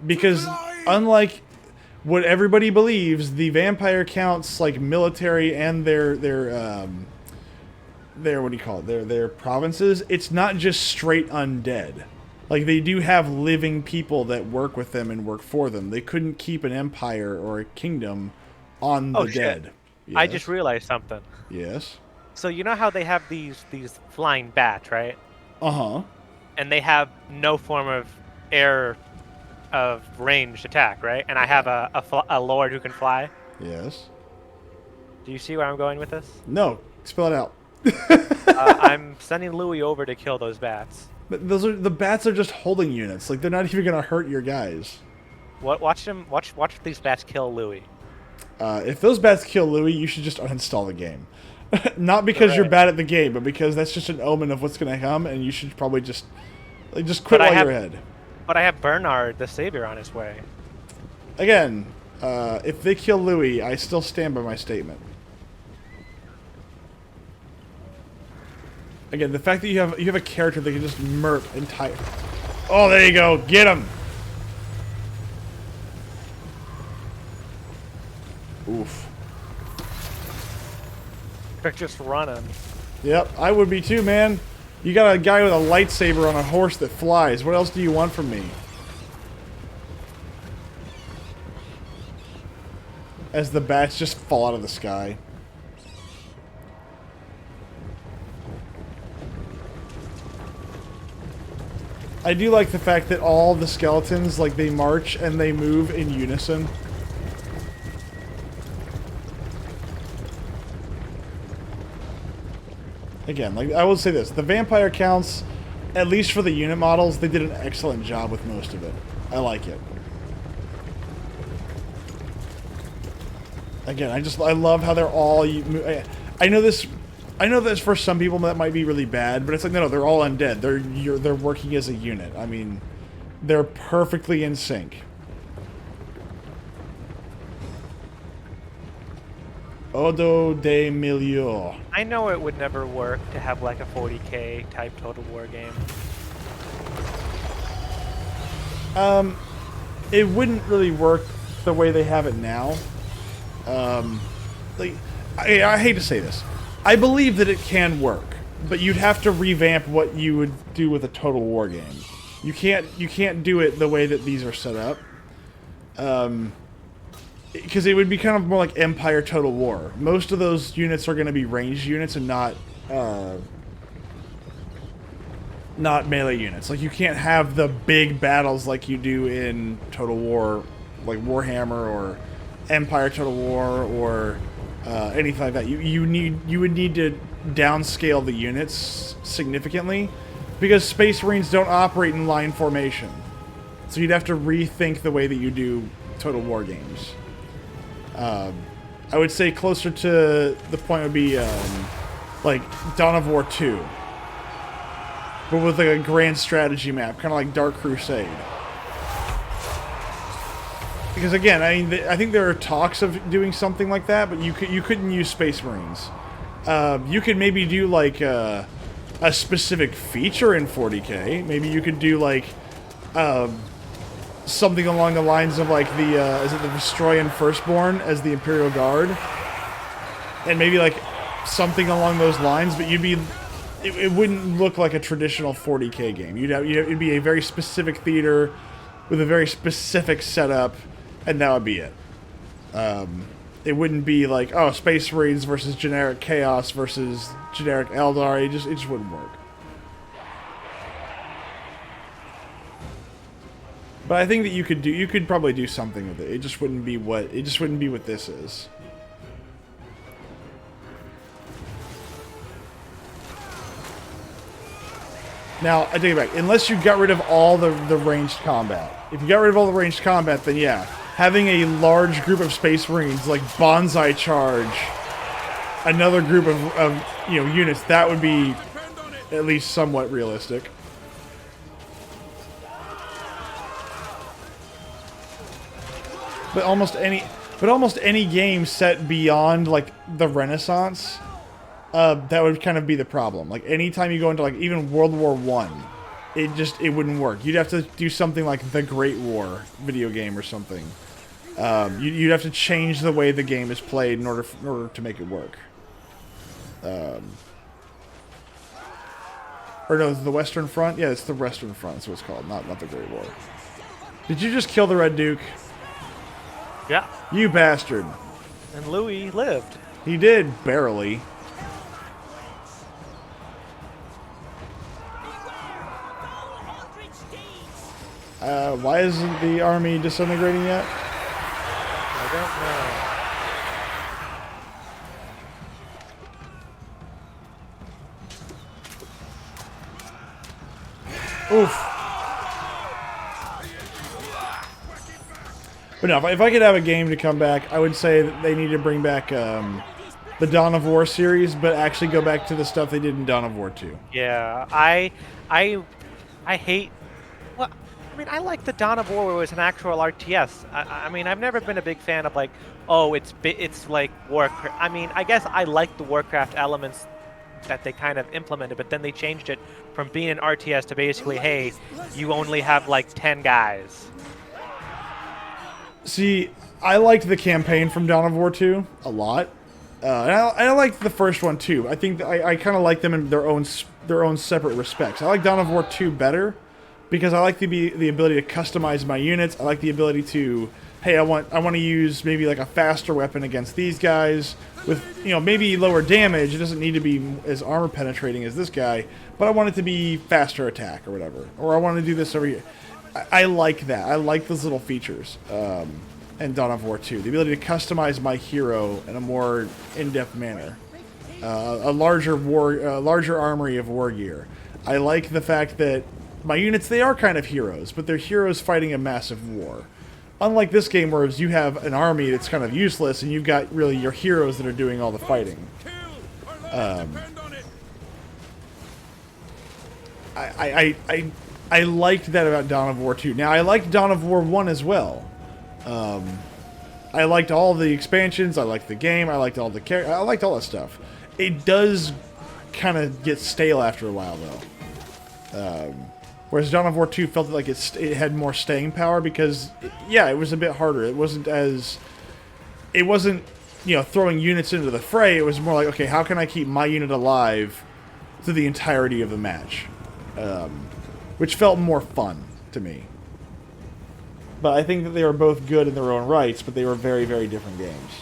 because unlike what everybody believes, the vampire counts, like military and their what do you call it? Their provinces. It's not just straight undead. Like they do have living people that work with them and work for them. They couldn't keep an empire or a kingdom on the dead. Yes. I just realized something. Yes. So you know how they have these flying bats, right? Uh-huh. And they have no form of air of ranged attack, right? And I have a lord who can fly. Yes. Do you see where I'm going with this? No. Spell it out. I'm sending Louis over to kill those bats. But the bats are just holding units. Like they're not even gonna hurt your guys. Watch these bats kill Louis. If those bats kill Louis, you should just uninstall the game. Not because you're bad at the game, but because that's just an omen of what's gonna come, and you should probably just quit while you're ahead. But I have Bernard the Savior on his way. Again, if they kill Louis, I still stand by my statement. Again, the fact that you have a character that can just murk entire... Oh, there you go. Get him. Oof. They're just running. Yep, I would be too, man. You got a guy with a lightsaber on a horse that flies. What else do you want from me? As the bats just fall out of the sky. I do like the fact that all the skeletons, like, they march and they move in unison. Again, like I will say this, the vampire counts, at least for the unit models, they did an excellent job with most of it. I like it. Again, I love how they're all. I know this for some people that might be really bad, but it's like no, they're all undead. They're working as a unit. I mean, they're perfectly in sync. Odo de Milieu. I know it would never work to have like a 40k type Total War game. It wouldn't really work the way they have it now. Like, I hate to say this. I believe that it can work, but you'd have to revamp what you would do with a Total War game. You can't do it the way that these are set up. Because it would be kind of more like Empire Total War. Most of those units are going to be ranged units and not melee units. Like, you can't have the big battles like you do in Total War, like Warhammer or Empire Total War or anything like that. You would need to downscale the units significantly because Space Marines don't operate in line formation. So you'd have to rethink the way that you do Total War games. I would say closer to the point would be like Dawn of War 2, but with like a grand strategy map, kind of like Dark Crusade. Because again, I mean, I think there are talks of doing something like that, but you couldn't use Space Marines. You could maybe do like a specific feature in 40k. Maybe you could do like something along the lines of like the is it the Destroyan Firstborn as the Imperial Guard, and maybe like something along those lines. But it wouldn't look like a traditional 40k game. It'd be a very specific theater with a very specific setup, and that would be it. It wouldn't be like, oh, Space Marines versus generic Chaos versus generic Eldar. It just wouldn't work. But I think that you could probably do something with it. It just wouldn't be what this is. Now, I take it back. Unless you got rid of all the ranged combat. If you got rid of all the ranged combat, then yeah. Having a large group of Space Marines, like Bonsai Charge, another group of units, that would be at least somewhat realistic. But almost any game set beyond like the Renaissance, that would kind of be the problem. Like anytime you go into like even World War I, it wouldn't work. You'd have to do something like the Great War video game or something. You'd have to change the way the game is played in order to make it work. Or no, the Western Front? Yeah, it's the Western Front. That's what it's called, not the Great War. Did you just kill the Red Duke? Yeah. You bastard. And Louis lived. He did, barely. Why isn't the army disintegrating yet? I don't know. Oof. But no, if I could have a game to come back, I would say that they need to bring back the Dawn of War series, but actually go back to the stuff they did in Dawn of War 2. Yeah, I hate. Well, I mean, I like the Dawn of War where it was an actual RTS. I mean, I've never been a big fan of like, oh, it's like Warcraft. I mean, I guess I like the Warcraft elements that they kind of implemented, but then they changed it from being an RTS to basically, hey, you only have like 10 guys. See, I liked the campaign from Dawn of War 2 a lot. And I liked the first one too. I think I kind of like them in their own separate respects. I like Dawn of War 2 better because I like the ability to customize my units. I like the ability to, hey, I want to use maybe like a faster weapon against these guys with maybe lower damage. It doesn't need to be as armor penetrating as this guy, but I want it to be faster attack or whatever. Or I want to do this over here. I like that. I like those little features in Dawn of War 2. The ability to customize my hero in a more in-depth manner. a larger armory of war gear. I like the fact that my units, they are kind of heroes, but they're heroes fighting a massive war. Unlike this game, where you have an army that's kind of useless, and you've got really your heroes that are doing all the fighting. I liked that about Dawn of War 2. Now, I liked Dawn of War 1 as well. I liked all the expansions, I liked the game, I liked all the I liked all that stuff. It does kind of get stale after a while, though. Whereas Dawn of War 2 felt like it had more staying power because, yeah, it was a bit harder. It wasn't, you know, throwing units into the fray. It was more like, okay, how can I keep my unit alive through the entirety of the match? Which felt more fun to me. But I think that they were both good in their own rights, but they were very, very different games.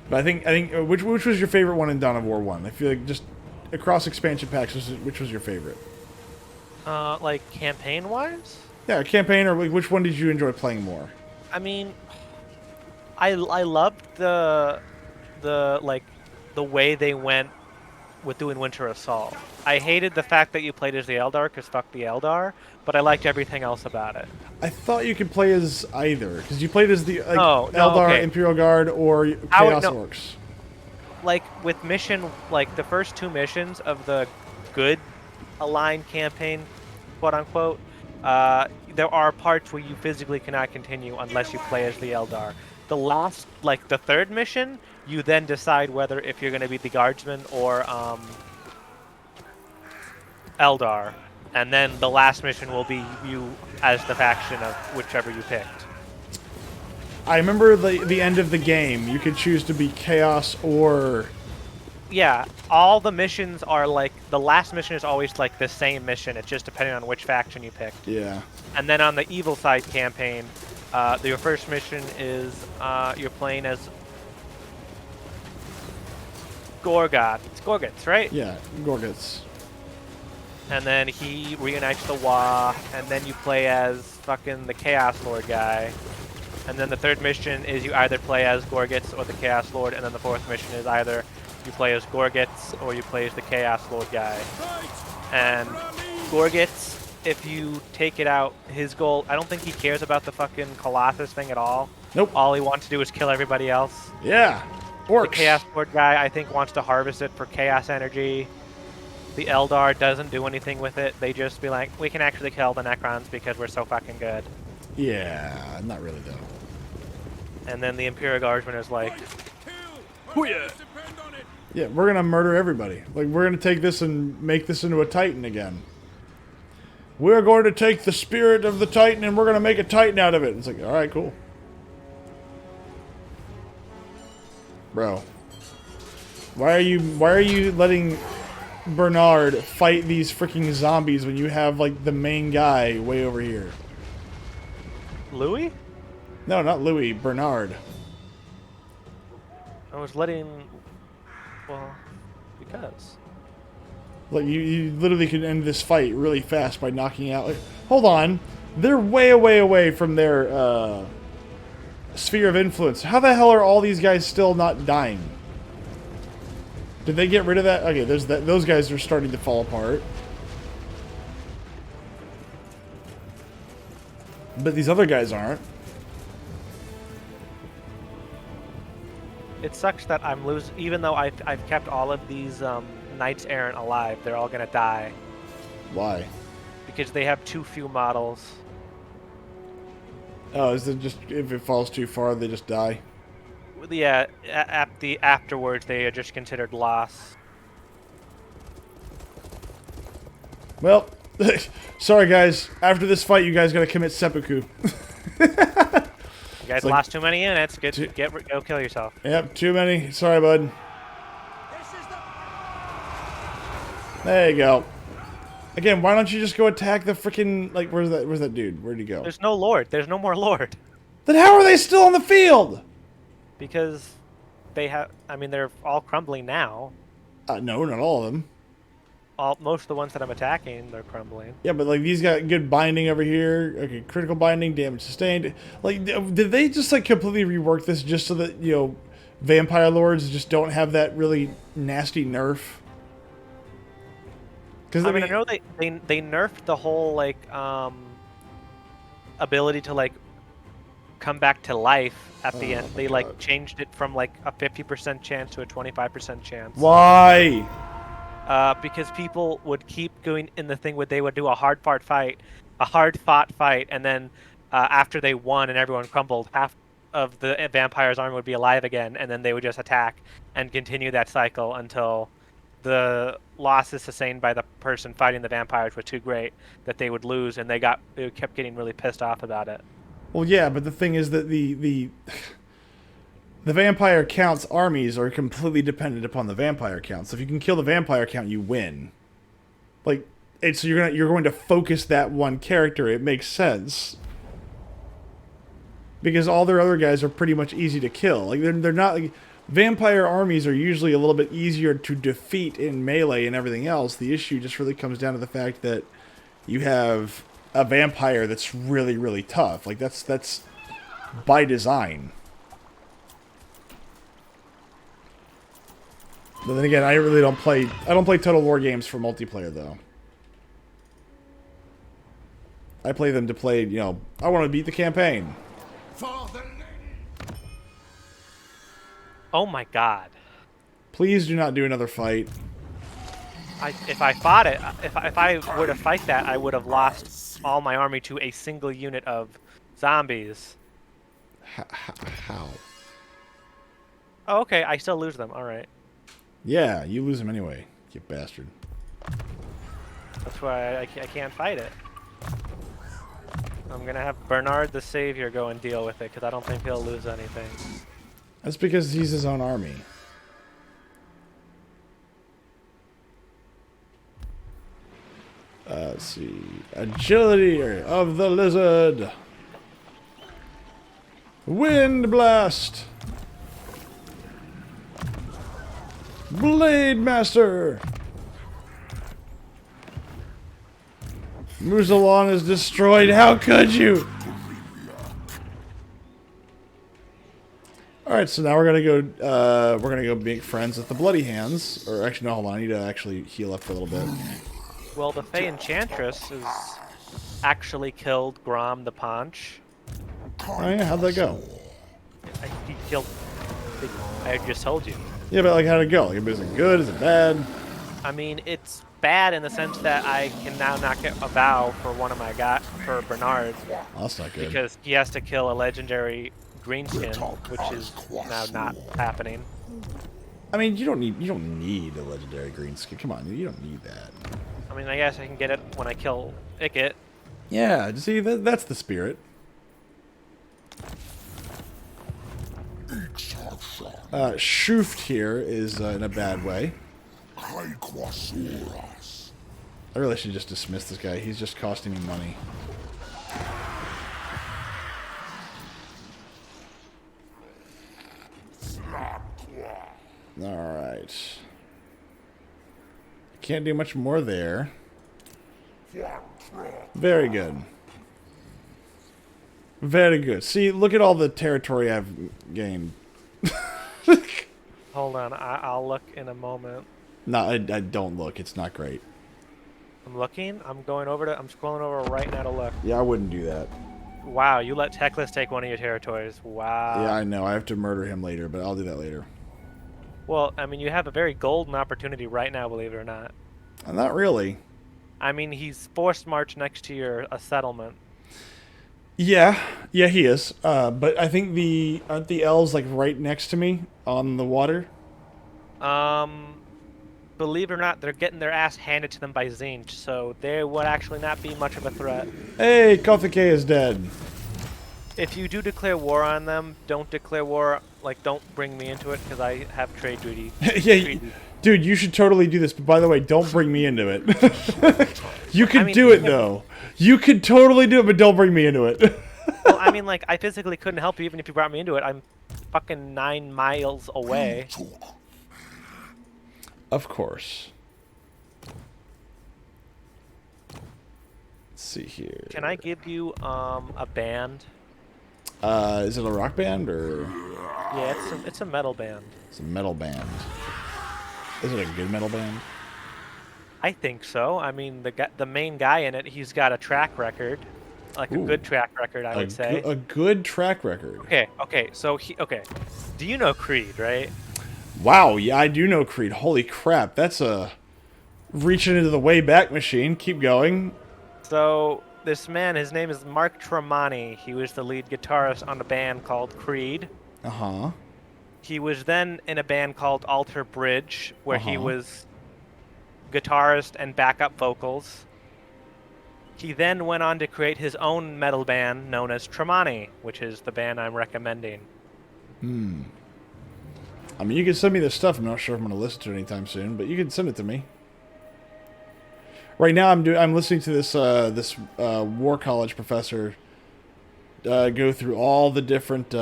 But I think which was your favorite one in Dawn of War 1? I feel like just across expansion packs, which was your favorite? Like campaign-wise? Yeah, campaign, or like, which one did you enjoy playing more? I mean, I loved the way they went with doing Winter Assault. I hated the fact that you played as the Eldar, because fuck the Eldar, but I liked everything else about it. I thought you could play as either, because you played as the Eldar, okay. Imperial Guard, or Chaos Orcs. Like, with like, the first 2 missions of the good aligned campaign, quote-unquote, there are parts where you physically cannot continue unless you play as the Eldar. The last, like, the 3rd mission, you then decide whether if you're going to be the Guardsman or Eldar, and then the last mission will be you as the faction of whichever you picked. I remember the end of the game. You could choose to be Chaos or... Yeah, all the missions are like... The last mission is always like the same mission. It's just depending on which faction you picked. Yeah. And then on the evil side campaign, your first mission is you're playing as Gorgot. It's Gorgots, right? Yeah, Gorgots. And then he reunites the Wa, and then you play as fucking the Chaos Lord guy. And then the 3rd mission is you either play as Gorgots or the Chaos Lord, and then the 4th mission is either you play as Gorgots or you play as the Chaos Lord guy. And Gorgots, if you take it out, his goal, I don't think he cares about the fucking Colossus thing at all. Nope. All he wants to do is kill everybody else. Yeah. Orcs. The Chaos Lord guy, I think, wants to harvest it for chaos energy. The Eldar doesn't do anything with it. They just be like, we can actually kill the Necrons because we're so fucking good. Yeah, not really, though. And then the Imperial Guardsman is like, Hooyah! Yeah, we're gonna murder everybody. Like, we're gonna take this and make this into a Titan again. We're going to take the spirit of the Titan and we're gonna make a Titan out of it. It's like, alright, cool. Bro. Why are you letting Bernard fight these freaking zombies when you have, like, the main guy way over here? Louis? No, not Louis. Bernard. I was letting... Well, because... Like, you literally could end this fight really fast by knocking out... Like, hold on. They're way away from their, sphere of influence. How the hell are all these guys still not dying? Did they get rid of that? Okay, there's that. Those guys are starting to fall apart. But these other guys aren't. It sucks that I'm losing... Even though I've kept all of these Knights Errant alive, they're all gonna die. Why? Because they have too few models. Oh, is it just... If it falls too far, they just die? Yeah, afterwards they are just considered lost. Well, sorry guys. After this fight, you guys gotta commit seppuku. You guys like, lost too many units. Go kill yourself. Yep, too many. Sorry, bud. There you go. Again, why don't you just go attack the freaking... Like, where's that dude? Where'd he go? There's no Lord. There's no more Lord. Then how are they still on the field? Because they have... I mean, they're all crumbling now. No, not all of them. most of the ones that I'm attacking, they're crumbling. Yeah, but like these got good binding over here. Okay, critical binding, damage sustained. Like, did they just like completely rework this just so that vampire lords just don't have that really nasty nerf? Because I mean, I know they nerfed the whole like ability to like come back to life at the end. They like changed it from like a 50% chance to a 25% chance. Why? Because people would keep going in the thing where they would do a hard fought fight, and then after they won and everyone crumbled, half of the vampire's army would be alive again, and then they would just attack and continue that cycle until the losses sustained by the person fighting the vampires were too great that they would lose, and they kept getting really pissed off about it. Well, yeah, but the thing is that the vampire count's armies are completely dependent upon the vampire count. So if you can kill the vampire count, you win. Like, so you're going to focus that one character. It makes sense because all their other guys are pretty much easy to kill. Like they're not like vampire armies are usually a little bit easier to defeat in melee and everything else. The issue just really comes down to the fact that you have a vampire that's really, really tough. Like that's by design. But then again, I don't play Total War games for multiplayer though. I play them to play, I want to beat the campaign. Oh my god. Please do not do another fight. If I fought it, if I were to fight that, I would have lost all my army to a single unit of zombies. How? Oh, okay, I still lose them. All right. Yeah, you lose them anyway, you bastard. That's why I can't fight it. I'm gonna have Bernard the Savior go and deal with it because I don't think he'll lose anything. That's because he's his own army. Let's see. Agility of the lizard. Wind blast. Blade master. Musalon is destroyed. How could you? All right, so now we're gonna go make friends with the Bloody Hands. Or actually, no, hold on. I need to actually heal up for a little bit. Well, the Fey Enchantress has actually killed Grom the Paunch. Oh yeah, how'd that go? He killed. I just told you. Yeah, but like, how'd it go? Like, is it good? Is it bad? I mean, it's bad in the sense that I can now not get a vow for one of my for Bernard. Oh, that's not good. Because he has to kill a legendary greenskin, which is now not happening. I mean, you don't need a legendary green skin. Come on, you don't need that. I mean, I guess I can get it when I kill Icket. Yeah, see, that's the spirit. Shoofed here is in a bad way. I really should just dismiss this guy. He's just costing me money. Alright. Can't do much more there. Very good. Very good. See, look at all the territory I've gained. Hold on, I'll look in a moment. No, I don't look. It's not great. I'm looking. I'm scrolling over right now to look. Yeah, I wouldn't do that. Wow, you let Teclis take one of your territories. Wow. Yeah, I know. I have to murder him later, but I'll do that later. Well, I mean, you have a very golden opportunity right now, believe it or not. Not really. I mean, he's forced march next to a settlement. Yeah, he is. But I think aren't the elves like right next to me on the water? Believe it or not, they're getting their ass handed to them by Zinj, so they would actually not be much of a threat. Hey, Kothike is dead. If you do declare war on them, don't declare war. Like, don't bring me into it because I have trade duty. Yeah, dude, you should totally do this. But by the way, don't bring me into it. You can do it though. You could totally do it, but don't bring me into it. Well, I mean, like, I physically couldn't help you even if you brought me into it. I'm fucking 9 miles away. Of course. Let's see here. Can I give you a band? Is it a rock band or? Yeah, it's a metal band. It's a metal band. Is it a good metal band? I think so. I mean, the main guy in it, he's got a track record, like a Ooh. good track record, I would say. A good track record. Okay. So do you know Creed, right? Wow, yeah, I do know Creed. Holy crap, that's a reaching into the way back machine. Keep going. So this man, his name is Mark Tremonti. He was the lead guitarist on a band called Creed. Uh-huh. He was then in a band called Alter Bridge, where he Uh-huh. was guitarist and backup vocals. He then went on to create his own metal band known as Tremonti, which is the band I'm recommending. I mean, you can send me this stuff. I'm not sure if I'm going to listen to it anytime soon, but you can send it to me. Right now, I'm listening to this War College professor go through all the different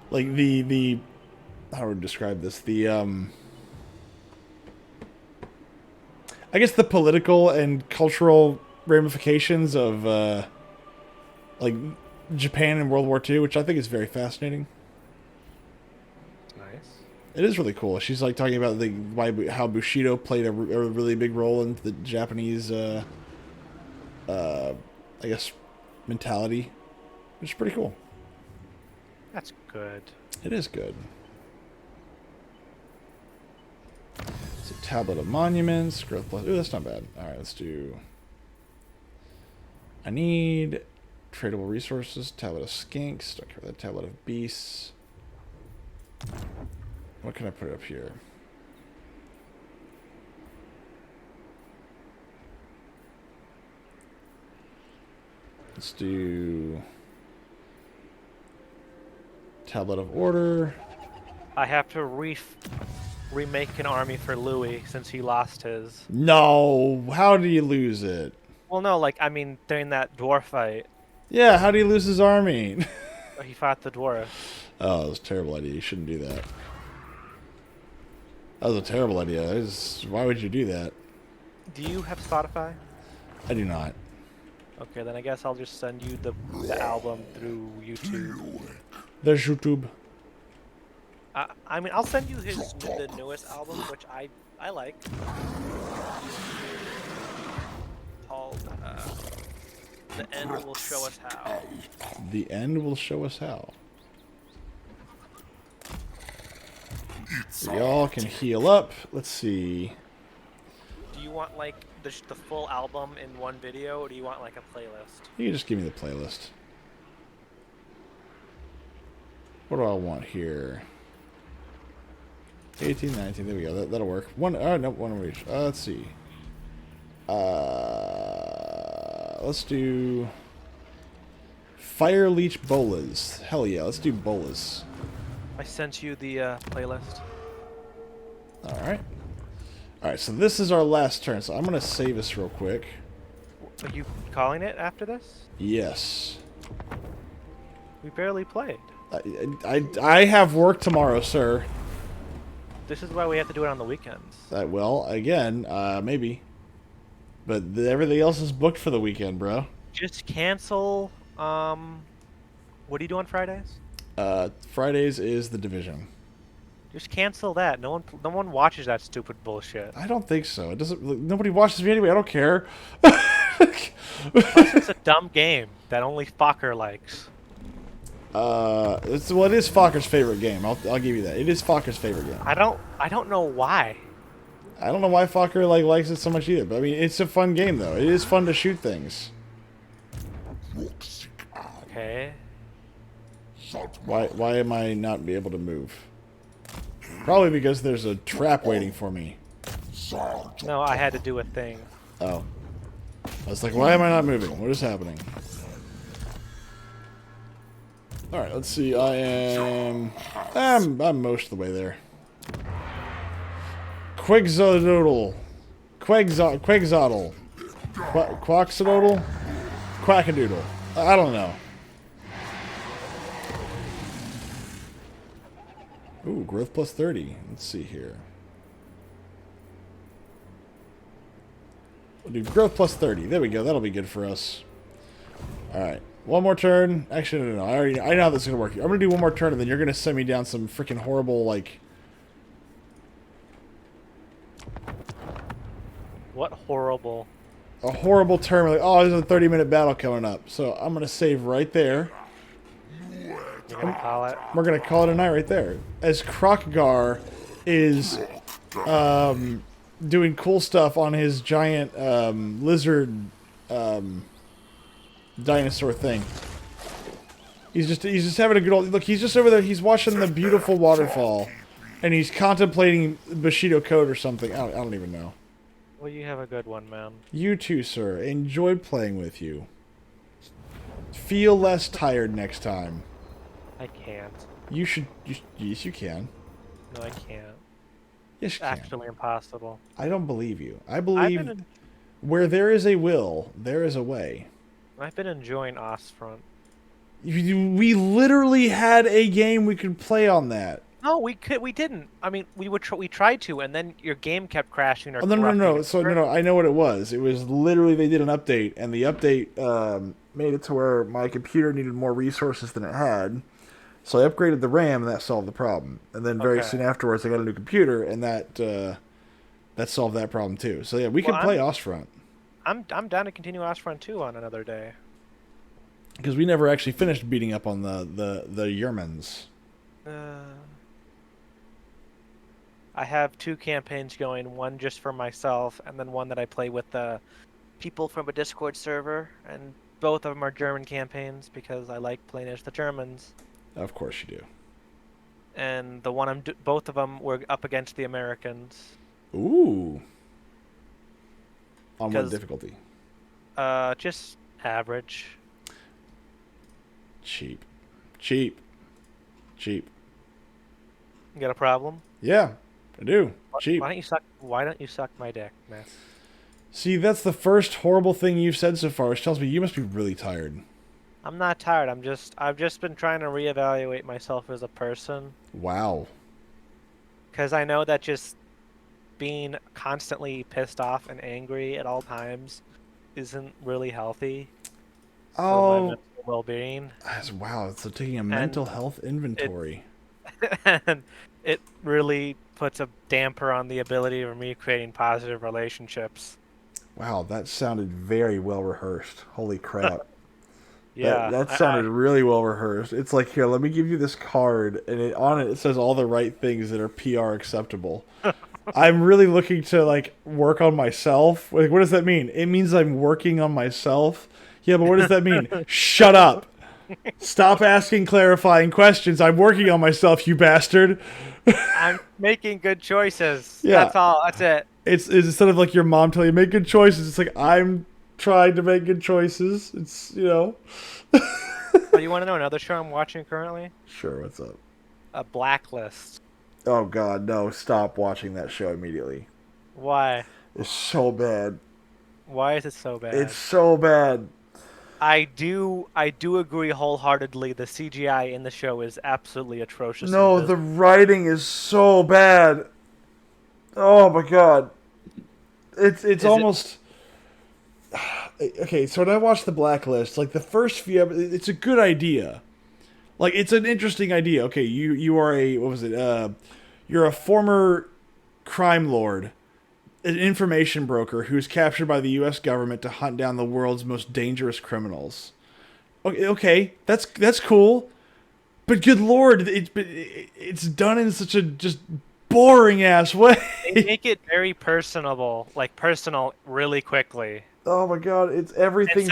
like the how would I describe this, I guess the political and cultural ramifications of like Japan in World War II, which I think is very fascinating. Nice. It is really cool. She's like talking about how Bushido played a really big role in the Japanese, I guess, mentality, which is pretty cool. That's good. It is good. It's a tablet of monuments, growth plus. Ooh, that's not bad. All right, let's do. I need tradable resources, tablet of skinks, don't care about that, tablet of beasts. What can I put up here? Let's do tablet of order. I have to remake an army for Louis since he lost his. No, how do you lose it? Well, no, like, I mean, during that dwarf fight, Yeah, how do you lose his army? he fought the dwarf. Oh, that was a terrible idea. You shouldn't do that. That was a terrible idea. Why would you do that? Do you have Spotify? I do not. Okay, then I guess I'll just send you the album through YouTube. There's YouTube. I mean, I'll send you the newest album, which I like. Called The End Will Show Us How. The end will show us how. Y'all can heal up. Let's see. Do you want like the full album in one video, or do you want like a playlist? You can just give me the playlist. What do I want here? 18, 19. There we go. That'll work. One. No, one of each. Let's see. Let's do Fire Leech Bolas. Hell yeah, let's do Bolas. I sent you the playlist. Alright. Alright, so this is our last turn, so I'm going to save us real quick. Are you calling it after this? Yes. We barely played. I have work tomorrow, sir. This is why we have to do it on the weekends. Well, again, maybe. But everything else is booked for the weekend, bro. Just cancel. What do you do on Fridays? Fridays is the Division. Just cancel that. No one watches that stupid bullshit. I don't think so. It doesn't. Nobody watches me anyway. I don't care. It's a dumb game that only Fokker likes. It is Fokker's favorite game. I'll give you that. It is Fokker's favorite game. I don't know why. I don't know why Fokker likes it so much either. But I mean, it's a fun game though. It is fun to shoot things. Okay. Why am I not be able to move? Probably because there's a trap waiting for me. No, I had to do a thing. Oh. I was like, why am I not moving? What is happening? Alright, let's see. I'm most of the way there. Quigzodoodle. Quigzodle. Quaxodoodle? Quackadoodle. I don't know. Ooh, growth plus 30. Let's see here. We'll do growth plus 30. There we go. That'll be good for us. All right. One more turn. Actually, no. I know how this is gonna work. I'm gonna do one more turn, and then you're gonna send me down some freaking horrible like. What horrible. A horrible turn. Like, oh, there's a 30-minute battle coming up. So I'm gonna save right there. You're gonna call it. We're gonna call it a night right there. As Krokgar is doing cool stuff on his giant lizard dinosaur thing. He's just having a good old look. He's just over there. He's watching the beautiful waterfall, and he's contemplating Bushido Code or something. I don't even know. Well, you have a good one, man. You too, sir. Enjoyed playing with you. Feel less tired next time. I can't. You should. Yes, you can. No, I can't. Yes, you can. Actually impossible. I don't believe you. I believe where there is a will, there is a way. I've been enjoying Ostfront. We literally had a game we could play on that. No, we didn't. I mean, we tried to, and then your game kept crashing. Or Oh, no. So no, I know what it was. It was literally they did an update, and the update made it to where my computer needed more resources than it had. So I upgraded the RAM, and that solved the problem. And then very soon afterwards, I got a new computer, and that solved that problem too. So yeah, we can play Ostfront. I'm down to continue Ostfront 2 on another day. Because we never actually finished beating up on the Yermans. I have 2 campaigns going, one just for myself, and then one that I play with the people from a Discord server, and both of them are German campaigns because I like playing as the Germans. Of course you do. And the one both of them were up against the Americans. Ooh. On what difficulty? Just average. Cheap. You got a problem? Yeah, I do. Cheap. Why don't you suck my dick, man? See, that's the first horrible thing you've said so far, which tells me you must be really tired. I'm not tired. I've just been trying to reevaluate myself as a person. Wow. Because I know that just being constantly pissed off and angry at all times isn't really healthy for my mental well-being. Wow, so taking a mental health inventory. And it really puts a damper on the ability of me creating positive relationships. Wow, that sounded very well rehearsed. Holy crap. Yeah. That sounded really well rehearsed. It's like, here, let me give you this card, and on it says all the right things that are PR acceptable. I'm really looking to, like, work on myself. Like, what does that mean? It means I'm working on myself? Yeah, but what does that mean? Shut up. Stop asking clarifying questions. I'm working on myself, you bastard. I'm making good choices. Yeah. That's all. That's it. It's instead of, like, your mom telling you, make good choices, it's like, I'm trying to make good choices. It's, you know. Oh, you want to know another show I'm watching currently? Sure, what's up? A Blacklist. Oh, God, no. Stop watching that show immediately. Why? It's so bad. Why is it so bad? It's so bad. I do agree wholeheartedly. The CGI in the show is absolutely atrocious. No, the writing is so bad. Oh my god. It's almost okay, so when I watched The Blacklist, like the first few it's a good idea. Like it's an interesting idea. Okay, you are you're a former crime lord, an information broker who's captured by the U.S. government to hunt down the world's most dangerous criminals. Okay, that's cool, but good lord, it's done in such a just boring ass way. They make it very personal really quickly. Oh my god, it's everything.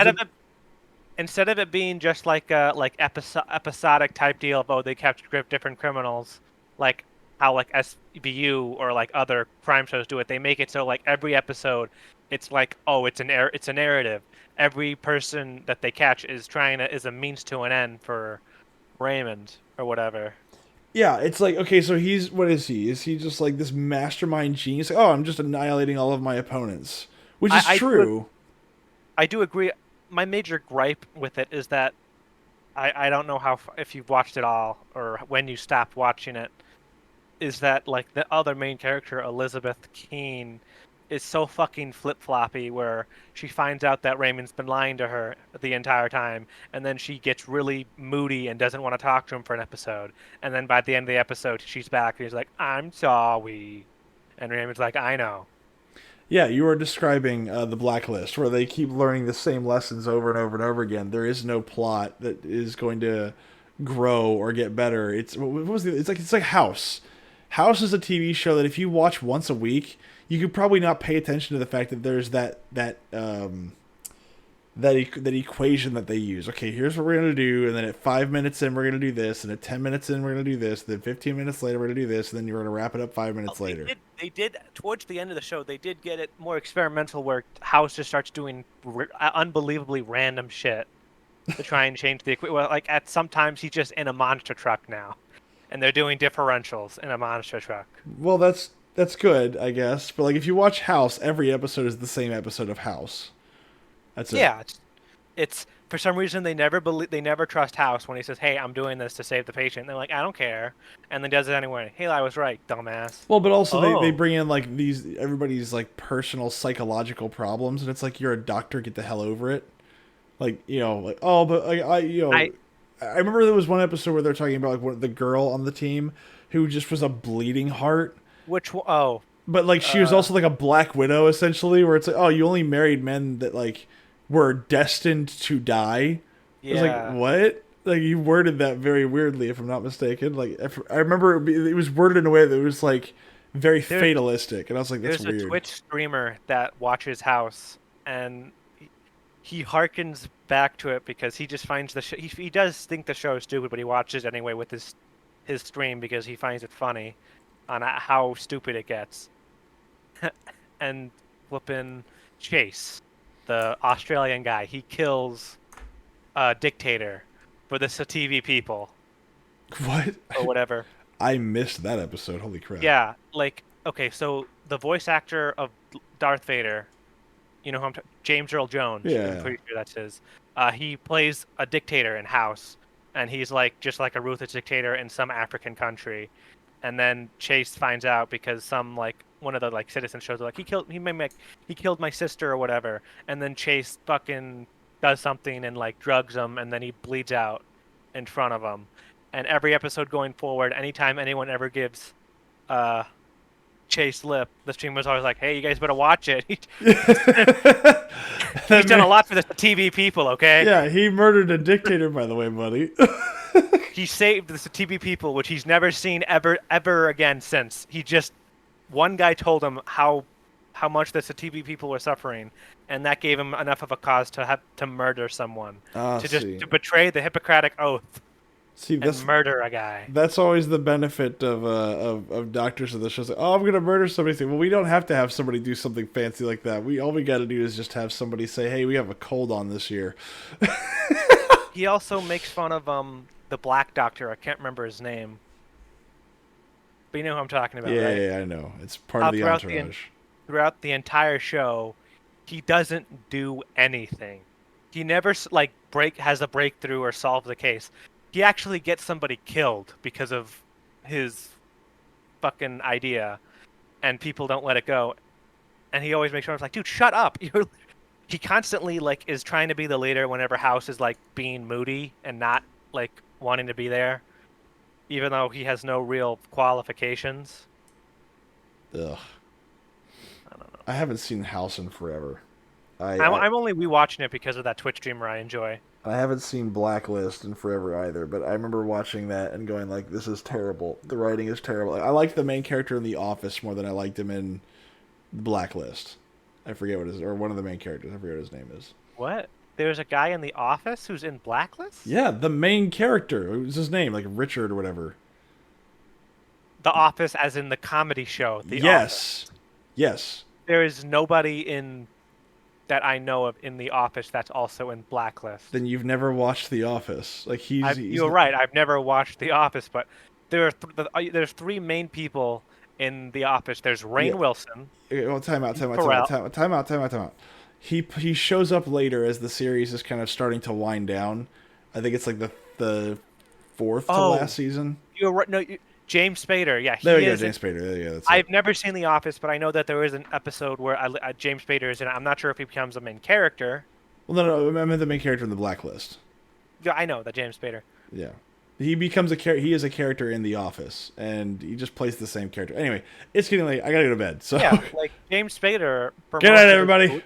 Instead of it being just like a episodic type deal of they captured different criminals, like how like SVU or like other crime shows do it, they make it so like every episode, it's like it's a narrative. Every person that they catch is a means to an end for Raymond or whatever. Yeah, it's like, okay, so what is he? Is he just like this mastermind genius? Like, I'm just annihilating all of my opponents, which is true. I do agree. My major gripe with it is that I don't know if you've watched it all or when you stopped watching it, is that like the other main character, Elizabeth Keene, is so fucking flip-floppy where she finds out that Raymond's been lying to her the entire time, and then she gets really moody and doesn't want to talk to him for an episode. And then by the end of the episode, she's back and he's like, I'm sorry. And Raymond's like, I know. Yeah, you are describing the Blacklist, where they keep learning the same lessons over and over and over again. There is no plot that is going to grow or get better. It's like House. House is a TV show that if you watch once a week, you could probably not pay attention to the fact that there's that equation that they use. Okay, here's what we're gonna do, and then at 5 minutes in we're gonna do this, and at 10 minutes in we're gonna do this, then 15 minutes later we're gonna do this, and then you're gonna wrap it up 5 minutes later. They did towards the end of the show. They did get it more experimental, where House just starts doing unbelievably random shit to try and change the equation. Well, like at sometimes he's just in a monster truck now, and they're doing differentials in a monster truck. Well, that's good, I guess. But like if you watch House, every episode is the same episode of House. That's it. Yeah, it's for some reason they never trust House when he says, "Hey, I'm doing this to save the patient." And they're like, "I don't care," and then does it anyway. Hey, I was right, dumbass. Well, but also they bring in like everybody's like personal psychological problems, and it's like you're a doctor, get the hell over it. Like like but I remember there was one episode where they're talking about like the girl on the team who just was a bleeding heart. Which oh. But like she was also like a Black Widow essentially, where it's like, oh, you only married men that like were destined to die. Yeah. I was like, what? Like you worded that very weirdly, if I'm not mistaken. Like I remember it was worded in a way that was like very fatalistic, and I was like, that's weird. There's a Twitch streamer that watches House, and he harkens back to it because he just finds the show. He does think the show is stupid, but he watches it anyway with his stream because he finds it funny on how stupid it gets. And flipping Chase, the Australian guy, he kills a dictator for the Sativi people. What? Or whatever. I missed that episode. Holy crap. Yeah, like, okay, so the voice actor of Darth Vader, you know who James Earl Jones. Yeah. I'm pretty sure that's his. He plays a dictator in House, and he's like just like a ruthless dictator in some African country. And then Chase finds out because one of the like citizens shows up, like he killed my sister or whatever, and then Chase fucking does something and like drugs him, and then he bleeds out in front of him. And every episode going forward, anytime anyone ever gives Chase lip, the streamer's always like, "Hey, you guys better watch it." He's done a lot for the TV people, okay? Yeah, he murdered a dictator, by the way, buddy. He saved the TV people, which he's never seen ever again since. One guy told him how much the TV people were suffering, and that gave him enough of a cause to murder someone, to betray the Hippocratic oath. And murder a guy. That's always the benefit of doctors of the show. Like, oh, I'm gonna murder somebody. Well, we don't have to have somebody do something fancy like that. All we got to do is just have somebody say, "Hey, we have a cold on this year." He also makes fun of the black doctor. I can't remember his name, but you know who I'm talking about, right? Yeah, I know. It's part of the entourage. Throughout the entire show, he doesn't do anything. He never has a breakthrough or solve the case. He actually gets somebody killed because of his fucking idea, and people don't let it go. And he always makes sure it's like, dude, shut up. He constantly is trying to be the leader whenever House is being moody and not wanting to be there, even though he has no real qualifications. Ugh. I don't know. I haven't seen House in forever. I'm only rewatching it because of that Twitch streamer I enjoy. I haven't seen Blacklist in forever either, but I remember watching that and going this is terrible. The writing is terrible. I liked the main character in The Office more than I liked him in Blacklist. I forget what or one of the main characters. I forget what his name is. What? There's a guy in The Office who's in Blacklist? Yeah, the main character. What was his name? Richard or whatever. The Office as in the comedy show. Yes. Yes. There is nobody that I know of in The Office that's also in Blacklist. Then you've never watched The Office. You're right. I've never watched The Office, but there's three main people in The Office. There's Rainn Wilson. Well, time out. He shows up later as the series is kind of starting to wind down. I think it's the fourth to last season. You're right. No, James Spader, yeah, There we he go, is. James Spader. There you go. That's it. I've never seen The Office, but I know that there is an episode where James Spader is in it. I'm not sure if he becomes a main character. Well, no, I meant the main character in the Blacklist. Yeah, I know that James Spader. Yeah, he becomes he is a character in The Office, and he just plays the same character. Anyway, it's getting late. I gotta go to bed. So Yeah, like James Spader. good night, everybody.